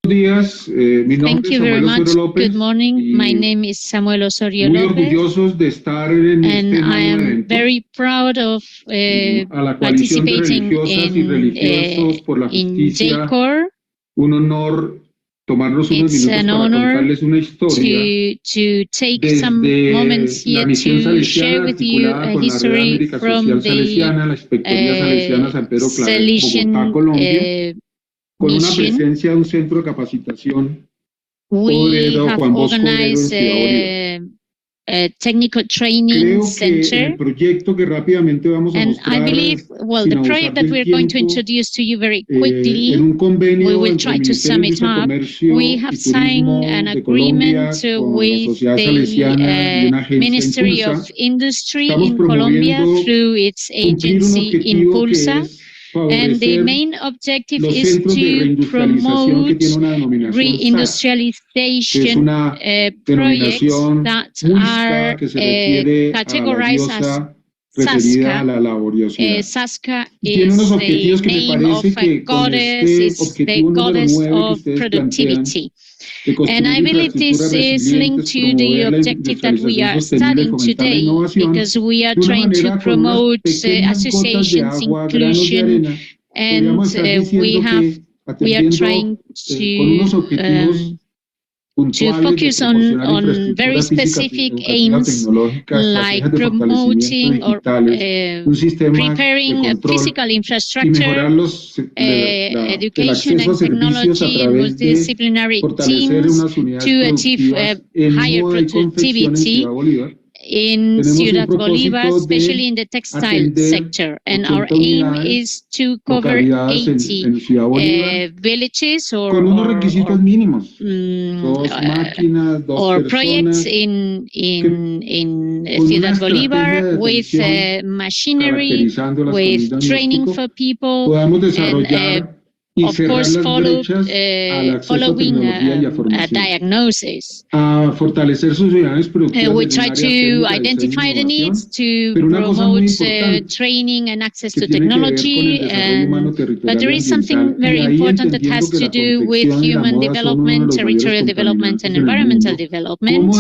Días, mi nombre Thank es you very Samuel much. Osorio López. Good morning. y My name is Samuel Osorio Muy Lopez, orgullosos de estar en and este I nuevo am evento very proud of a la coalición de participating religiosas y religiosos por la in justicia. JCoR. Un honor tomarnos unos It's minutos an para honor contarles una historia to take some desde moments la here misión to share salesiana with you articulada a con la Red history América from Social the Salesiana, la Inspectoría Salesiana San Pedro Claret, Bogotá, Salesian Colombia, con una mission. presencia de un centro de capacitación We obrero have Juan Bosco Obrero en organized Ciudad Bolívar. a technical training Creo que en center. el proyecto que rápidamente vamos a And I mostrar, believe, well, sin the abusar project that del we're going to tiempo, introduce to you very en quickly, un we convenio will entre try el to Ministerio sum de it Industria, up. Comercio We y have signed Turismo an de Colombia agreement con la with Sociedad Salesiana y the una agencia Ministry Impulsa. of Industry Estamos in Colombia promoviendo through its cumplir un agency objetivo que Impulsa. es And the favorecer main objective los is centros de to reindustrialización que promote tiene una denominación SAR, que es reindustrialization una projects denominación that muisca are que se refiere a la categorized as diosa referida a Saska. la laboriosidad. Saska Y tiene unos is the objetivos que me name of parece a que con goddess, este it's the objetivo número goddess 9 que of ustedes plantean, productivity. And I believe this is linked to the objective that we are studying today, because we are trying to promote associations, inclusion, and we are trying to focus on very specific aims, like promoting or preparing a physical infrastructure, education and technology, multidisciplinary teams to achieve higher productivity in Ciudad Bolívar, especially in the textile sector. And our aim is to cover 80 villages or projects in Ciudad Bolívar with machinery, with training for people, and of course following a diagnosis. We try to identify the needs to promote training and access to technology, but there is something very important that has to do with human development, territorial development, and environmental development.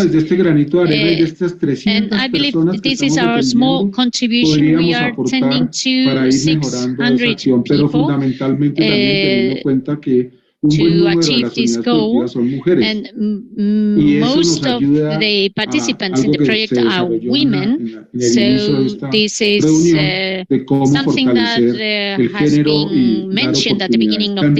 And I believe this is our small contribution. We are tending to 600 people to achieve this goal, and most of the participants in the project are women, so this is something that has been mentioned at the beginning of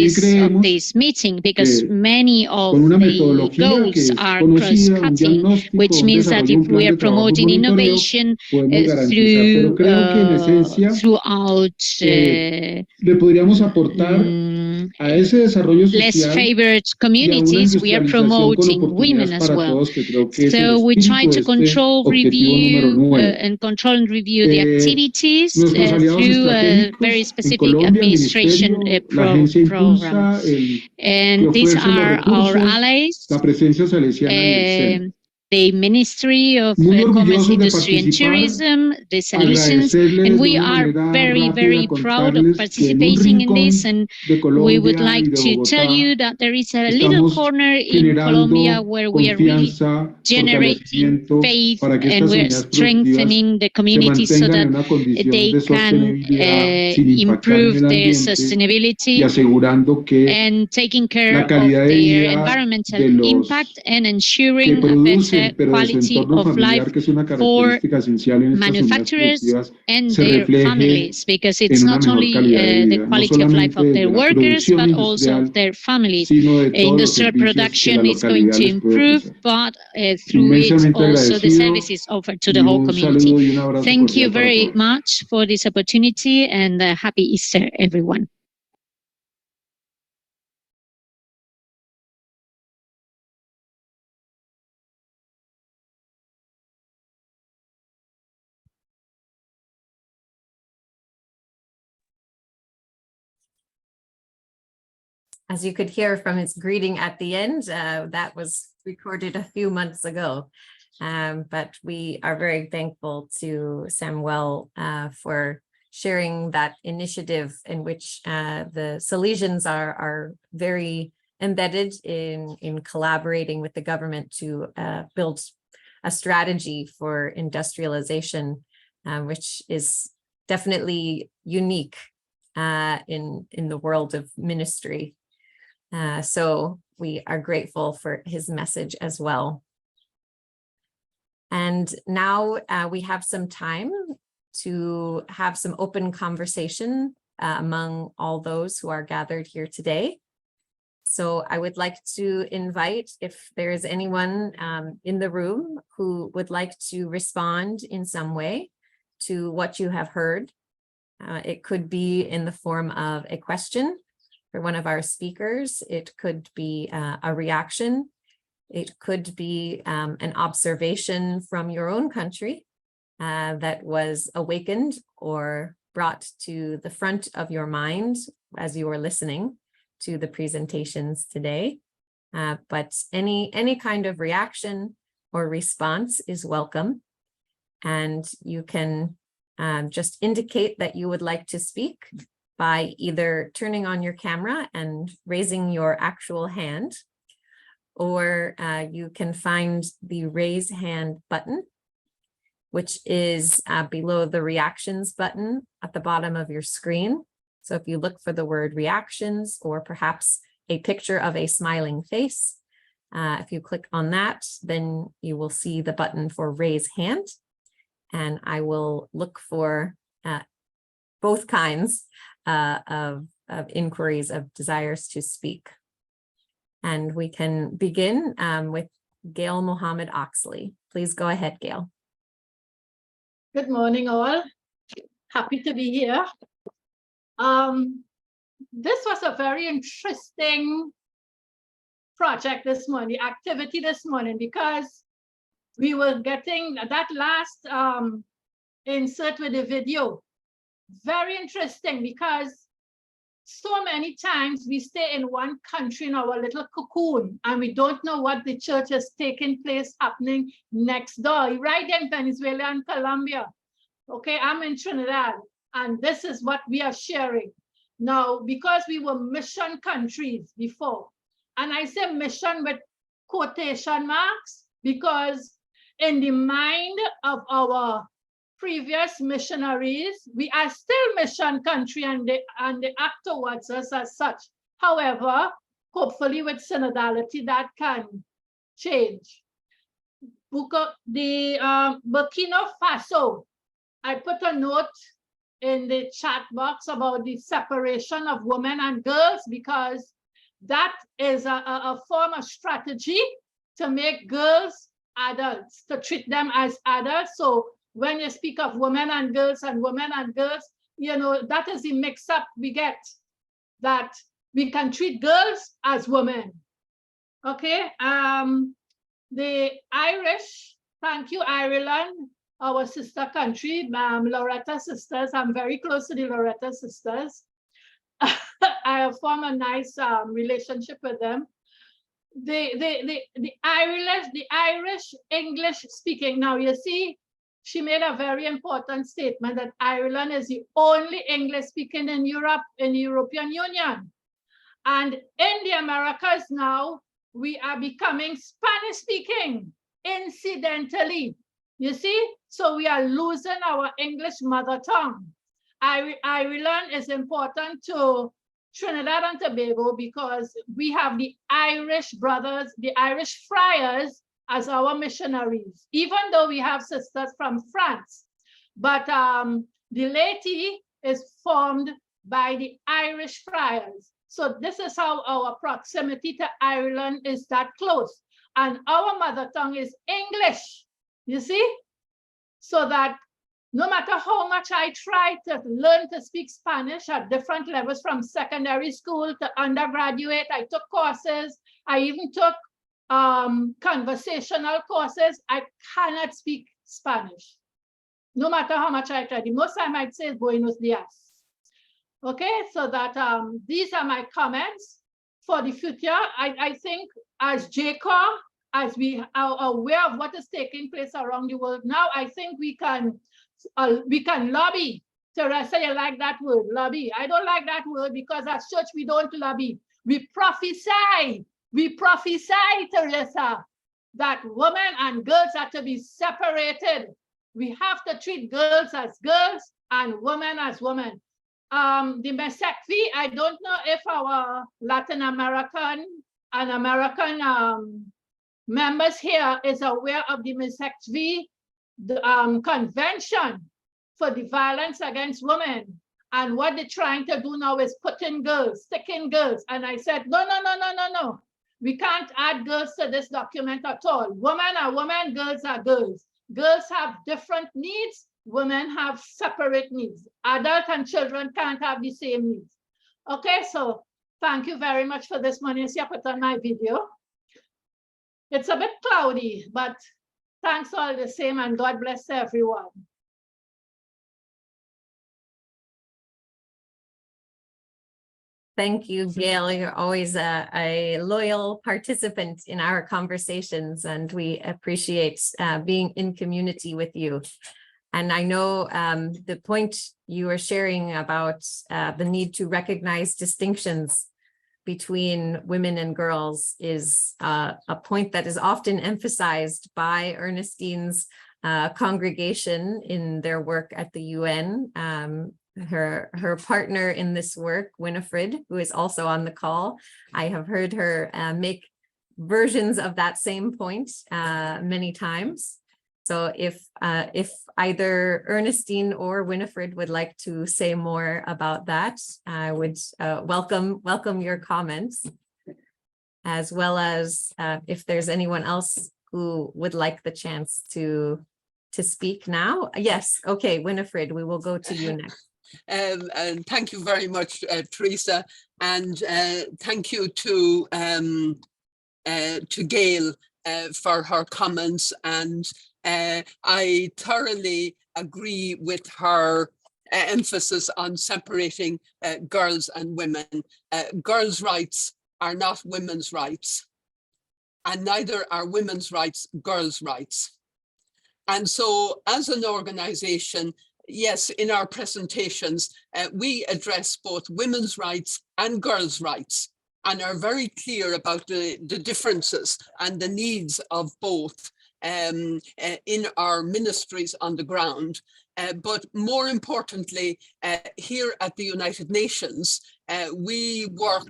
this meeting, because many of the goals are cross-cutting, which means that if we are promoting innovation throughout less favored communities, we are promoting women as well. So we try to control and review the activities through a very specific administration program. And these are our allies. The Ministry of Commerce, Industry and Tourism, the Salesians, and we are very, very proud of participating in this. And we would like to tell you that there is a little corner in Colombia where we are really generating faith, and we're strengthening the community so that they can improve their sustainability and taking care of their environmental impact and ensuring a better quality of life for manufacturers and their families, because it's not only the quality of life of their workers, but also of their families. Industrial production is going to improve, but through it also the services offered to the whole community. Thank you very much for this opportunity, and happy Easter, everyone. As you could hear from his greeting at the end, that was recorded a few months ago. But we are very thankful to Samuel for sharing that initiative, in which the Salesians are very embedded in collaborating with the government to build a strategy for industrialization, which is definitely unique in the world of ministry. So we are grateful for his message as well. And now we have some time to have some open conversation among all those who are gathered here today. So I would like to invite, if there is anyone in the room who would like to respond in some way to what you have heard. It could be in the form of a question for one of our speakers. It could be a reaction. It could be an observation from your own country that was awakened or brought to the front of your mind as you were listening to the presentations today. But any kind of reaction or response is welcome. And you can just indicate that you would like to speak by either turning on your camera and raising your actual hand, or you can find the raise hand button, which is below the reactions button at the bottom of your screen. So if you look for the word reactions or perhaps a picture of a smiling face, if you click on that, then you will see the button for raise hand. And I will look for both kinds of inquiries of desires to speak. And we can begin with Gail Mohammed Oxley. Please go ahead, Gail. Good morning, all. Happy to be here. This was a very interesting project this morning, activity this morning, because we were getting that last insert with the video. Very interesting, because so many times we stay in one country in our little cocoon and we don't know what the church is taking place happening next door, right in Venezuela and Colombia. Okay, I'm in Trinidad, and this is what we are sharing. Now, because we were mission countries before, and I say mission with quotation marks, because in the mind of our previous missionaries, we are still mission country and they act towards us as such. However, hopefully with synodality that can change. The Burkina Faso, I put a note in the chat box about the separation of women and girls, because that is a form of strategy to make girls adults, to treat them as adults. So when you speak of women and girls, you know, that is the mix-up we get, that we can treat girls as women. Okay, the Irish, thank you, Ireland, our sister country, Loretta sisters. I'm very close to the Loretta sisters. I have formed a nice relationship with them. The Irish English speaking. Now you see, she made a very important statement that Ireland is the only English speaking in Europe, in the European Union. And in the Americas now, we are becoming Spanish speaking, incidentally. You see, so we are losing our English mother tongue. Ireland is important to Trinidad and Tobago because we have the Irish brothers, the Irish friars as our missionaries, even though we have sisters from France. But the laity is formed by the Irish friars. So this is how our proximity to Ireland is that close. And our mother tongue is English, you see? So that no matter how much I try to learn to speak Spanish at different levels, from secondary school to undergraduate, I took courses, I even took conversational courses, I cannot speak Spanish. No matter how much I try. The most I might say is buenos dias. Okay, so that these are my comments for the future. I think as JCoR, as we are aware of what is taking place around the world now, I think we can lobby. Teresa, you like that word, lobby? I don't like that word, because as church we don't lobby. We prophesy. We prophesy, Teresa, that women and girls are to be separated. We have to treat girls as girls and women as women. The MESECV, I don't know if our Latin American and American members here is aware of the MESECV, the convention for the violence against women. And what they're trying to do now is put in girls, stick in girls. And I said, no. We can't add girls to this document at all. Women are women, girls are girls. Girls have different needs. Women have separate needs. Adults and children can't have the same needs. Okay, so thank you very much for this morning. See, I put on my video. It's a bit cloudy, but thanks all the same, and God bless everyone. Thank you, Gail. You're always a loyal participant in our conversations, and we appreciate being in community with you. And I know the point you were sharing about the need to recognize distinctions between women and girls is a point that is often emphasized by Ernestine's congregation in their work at the UN. Her partner in this work, Winifred, who is also on the call, I have heard her make versions of that same point many times. So if either Ernestine or Winifred would like to say more about that, I would welcome your comments, as well as if there's anyone else who would like the chance to speak now. Yes, okay, Winifred, we will go to you next. And thank you very much, Teresa, and thank you to Gail for her comments, and I thoroughly agree with her emphasis on separating girls and women. Girls' rights are not women's rights, and neither are women's rights girls' rights. And so as an organization, yes, in our presentations, we address both women's rights and girls' rights, and are very clear about the differences and the needs of both in our ministries on the ground. But more importantly, here at the United Nations, we work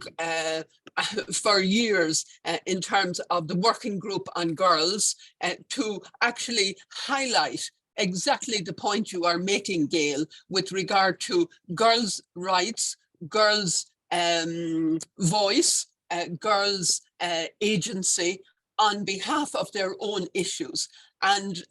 for years in terms of the working group on girls to actually highlight exactly the point you are making, Gail, with regard to girls' rights, girls' voice, girls' agency on behalf of their own issues. And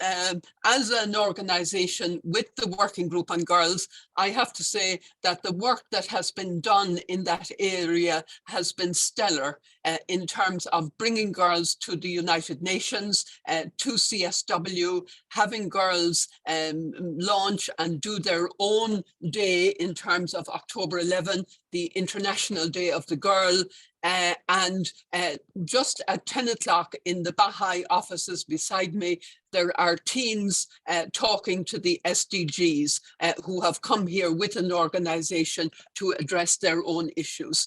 as an organization with the Working Group on Girls, I have to say that the work that has been done in that area has been stellar in terms of bringing girls to the United Nations, to CSW, having girls launch and do their own day in terms of October 11, the International Day of the Girl. And just at 10 o'clock in the Baha'i offices beside me, there are teens talking to the SDGs who have come here with an organization to address their own issues.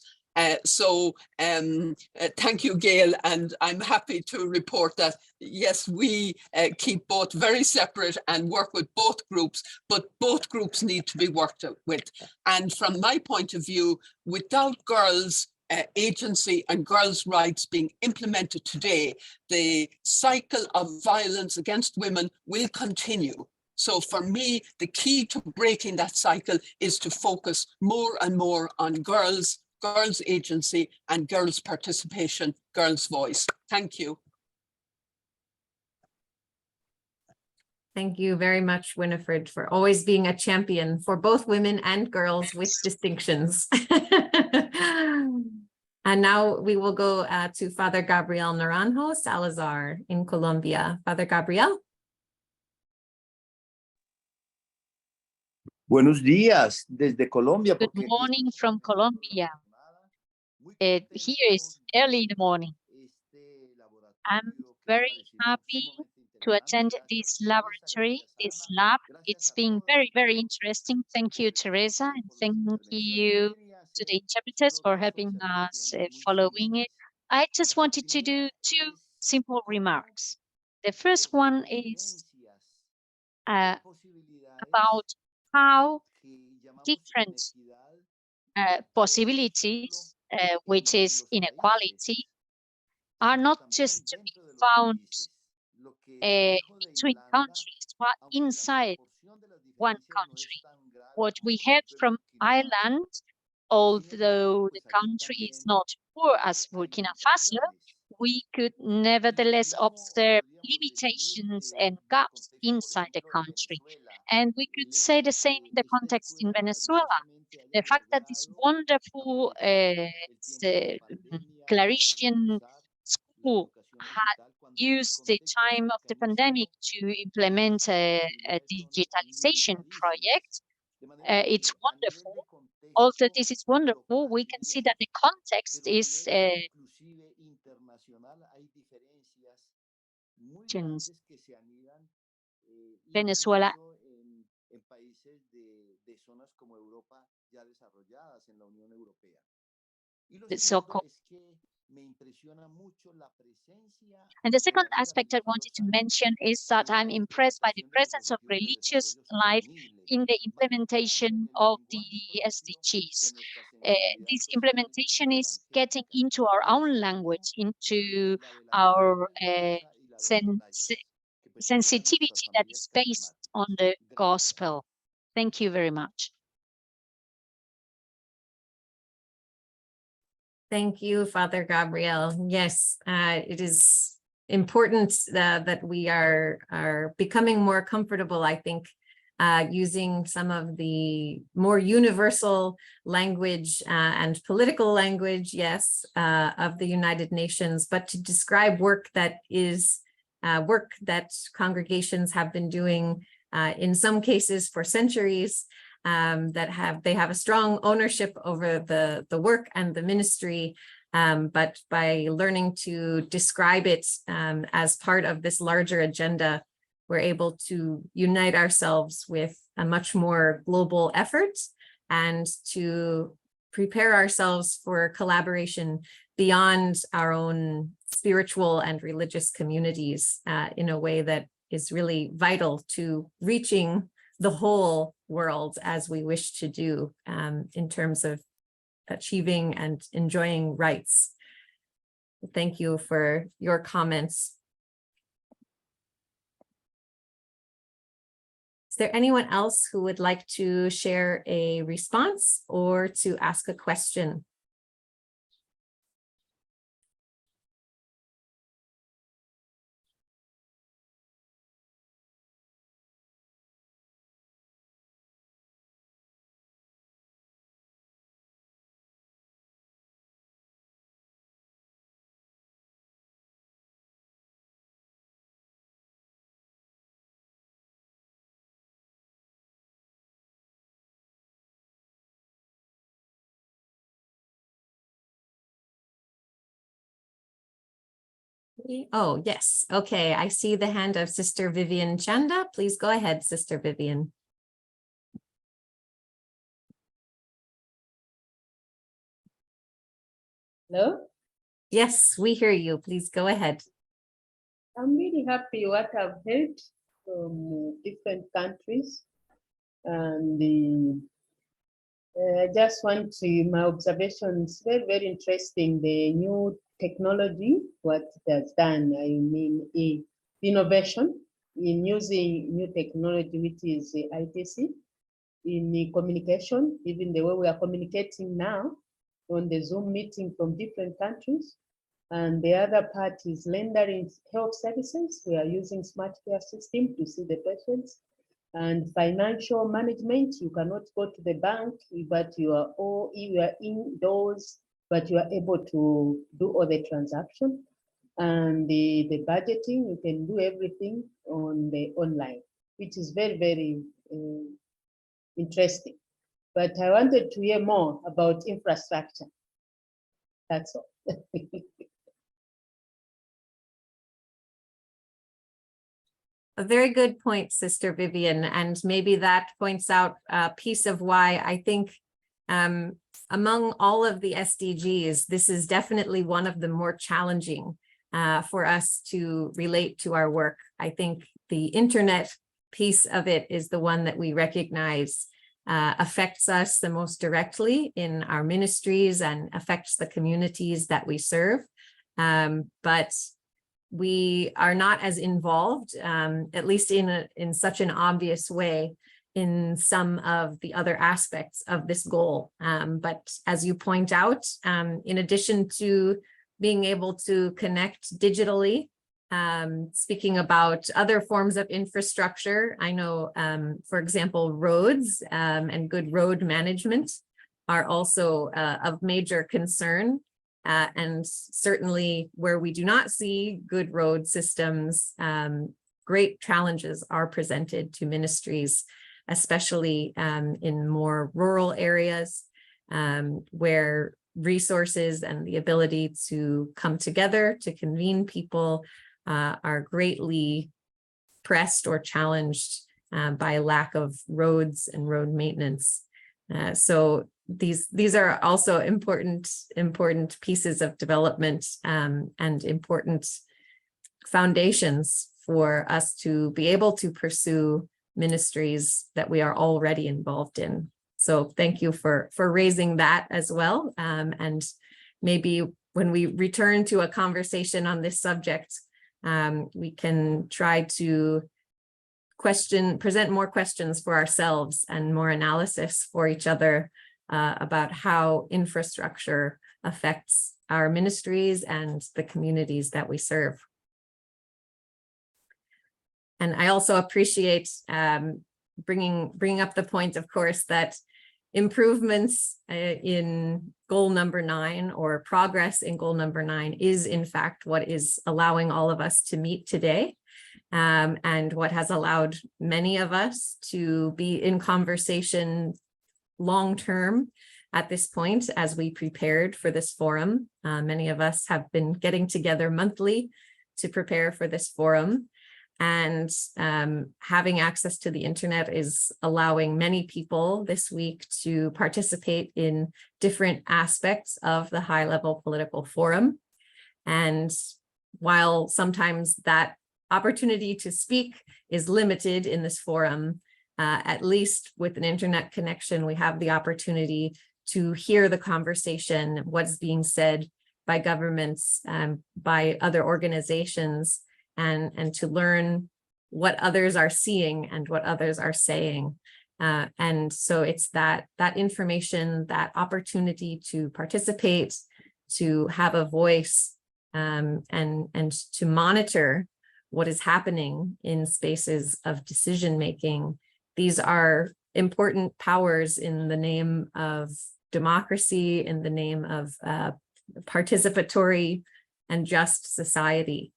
So thank you, Gail, and I'm happy to report that, yes, we keep both very separate and work with both groups, but both groups need to be worked with. And from my point of view, without girls' agency and girls' rights being implemented today, the cycle of violence against women will continue. So for me, the key to breaking that cycle is to focus more and more on girls, girls' agency, and girls' participation, girls' voice. Thank you. Thank you very much, Winifred, for always being a champion for both women and girls with distinctions. And now we will go to Father Gabriel Naranjo Salazar in Colombia. Father Gabriel. Buenos días desde Colombia. Good morning from Colombia. Here is early in the morning. I'm very happy to attend this laboratory, this lab. It's been very, very interesting. Thank you, Teresa, and thank you to the interpreters for helping us following it. I just wanted to do two simple remarks. The first one is about how different possibilities, which is inequality, are not just to be found between countries, but inside one country. What we heard from Ireland, although the country is not poor as Burkina Faso, we could nevertheless observe limitations and gaps inside the country. And we could say the same in the context in Venezuela. The fact that this wonderful Claretian school had used the time of the pandemic to implement a digitalization project, it's wonderful. Although this is wonderful, we can see that the context is Venezuela the so-called. And the second aspect I wanted to mention is that I'm impressed by the presence of religious life in the implementation of the SDGs. This implementation is getting into our own language, into our sensitivity that is based on the gospel. Thank you very much. Thank you, Father Gabriel. Yes, it is important that we are becoming more comfortable, I think, using some of the more universal language and political language, yes, of the United Nations, but to describe work that is work that congregations have been doing in some cases for centuries, they have a strong ownership over the work and the ministry, but by learning to describe it as part of this larger agenda, we're able to unite ourselves with a much more global effort and to prepare ourselves for collaboration beyond our own spiritual and religious communities in a way that is really vital to reaching the whole world as we wish to do in terms of achieving and enjoying rights. Thank you for your comments. Is there anyone else who would like to share a response or to ask a question? Oh, yes. Okay, I see the hand of Sister Vivian Chanda. Please go ahead, Sister Vivian. Hello? Yes, we hear you. Please go ahead. I'm really happy what I've heard from different countries. And I just want to, my observations, very, very interesting. The new technology, what it has done, I mean, innovation in using new technology, which is ITC, in the communication, even the way we are communicating now on the Zoom meeting from different countries. And the other part is rendering health services. We are using smart care system to see the patients. And financial management, you cannot go to the bank, but you are indoors, but you are able to do all the transaction. And the budgeting, you can do everything on the online, which is very, very interesting. But I wanted to hear more about infrastructure. That's all. A very good point, Sister Vivian, and maybe that points out a piece of why I think among all of the SDGs, this is definitely one of the more challenging for us to relate to our work. I think the internet piece of it is the one that we recognize affects us the most directly in our ministries and affects the communities that we serve. But we are not as involved, at least in such an obvious way, in some of the other aspects of this goal. But as you point out, in addition to being able to connect digitally, speaking about other forms of infrastructure, I know, for example, roads and good road management are also of major concern. And certainly where we do not see good road systems, great challenges are presented to ministries, especially in more rural areas where resources and the ability to come together to convene people are greatly pressed or challenged by lack of roads and road maintenance. So these are also important pieces of development and important foundations for us to be able to pursue ministries that we are already involved in. So thank you for raising that as well. And maybe when we return to a conversation on this subject, we can try to present more questions for ourselves and more analysis for each other about how infrastructure affects our ministries and the communities that we serve. And I also appreciate bringing up the point, of course, that improvements in goal number 9 or progress in goal number 9 is in fact what is allowing all of us to meet today, and what has allowed many of us to be in conversation long-term at this point as we prepared for this forum. Many of us have been getting together monthly to prepare for this forum. And having access to the internet is allowing many people this week to participate in different aspects of the high-level political forum. And while sometimes that opportunity to speak is limited in this forum, at least with an internet connection, we have the opportunity to hear the conversation, what's being said by governments, by other organizations, and to learn what others are seeing and what others are saying. And so it's that information, that opportunity to participate, to have a voice, and to monitor what is happening in spaces of decision-making. These are important powers in the name of democracy, in the name of participatory and just society.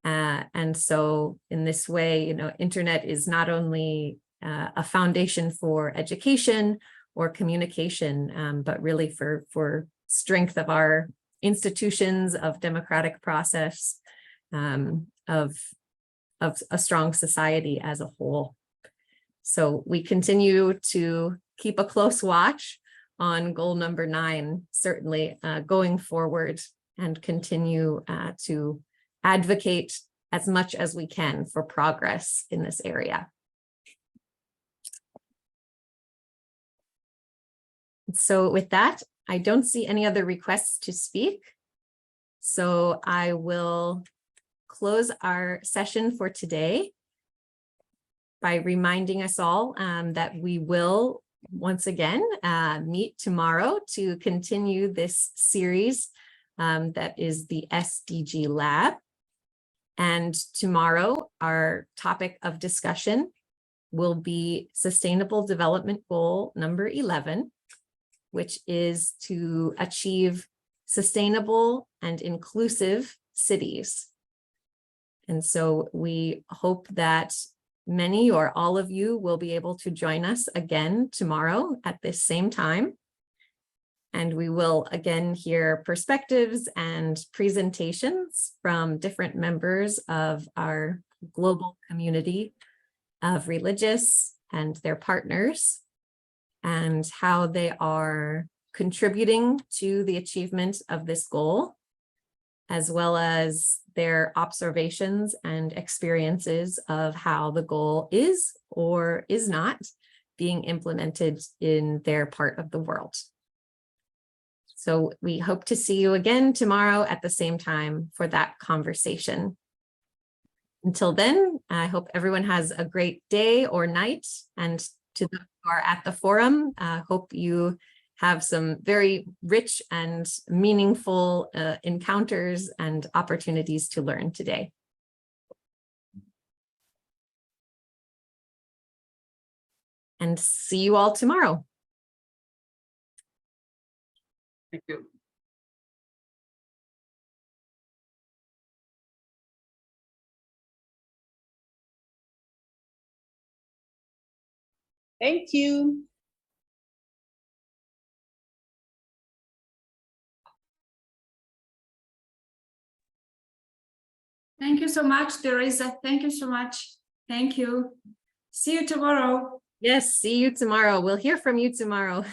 And so in this way, internet is not only a foundation for education or communication, but really for strength of our institutions, of democratic process, of a strong society as a whole. So we continue to keep a close watch on goal number 9, certainly going forward, and continue to advocate as much as we can for progress in this area. So with that, I don't see any other requests to speak. So I will close our session for today by reminding us all that we will once again meet tomorrow to continue this series that is the SDG Lab. And tomorrow, our topic of discussion will be Sustainable Development Goal number 11, which is to achieve sustainable and inclusive cities. And so we hope that many or all of you will be able to join us again tomorrow at this same time. And we will again hear perspectives and presentations from different members of our global community of religious and their partners, and how they are contributing to the achievement of this goal, as well as their observations and experiences of how the goal is or is not being implemented in their part of the world. So we hope to see you again tomorrow at the same time for that conversation. Until then, I hope everyone has a great day or night, and to those who are at the forum, hope you have some very rich and meaningful encounters and opportunities to learn today. And see you all tomorrow. Thank you. Thank you. Thank you so much, Teresa. Thank you so much. Thank you. See you tomorrow. Yes, see you tomorrow. We'll hear from you tomorrow.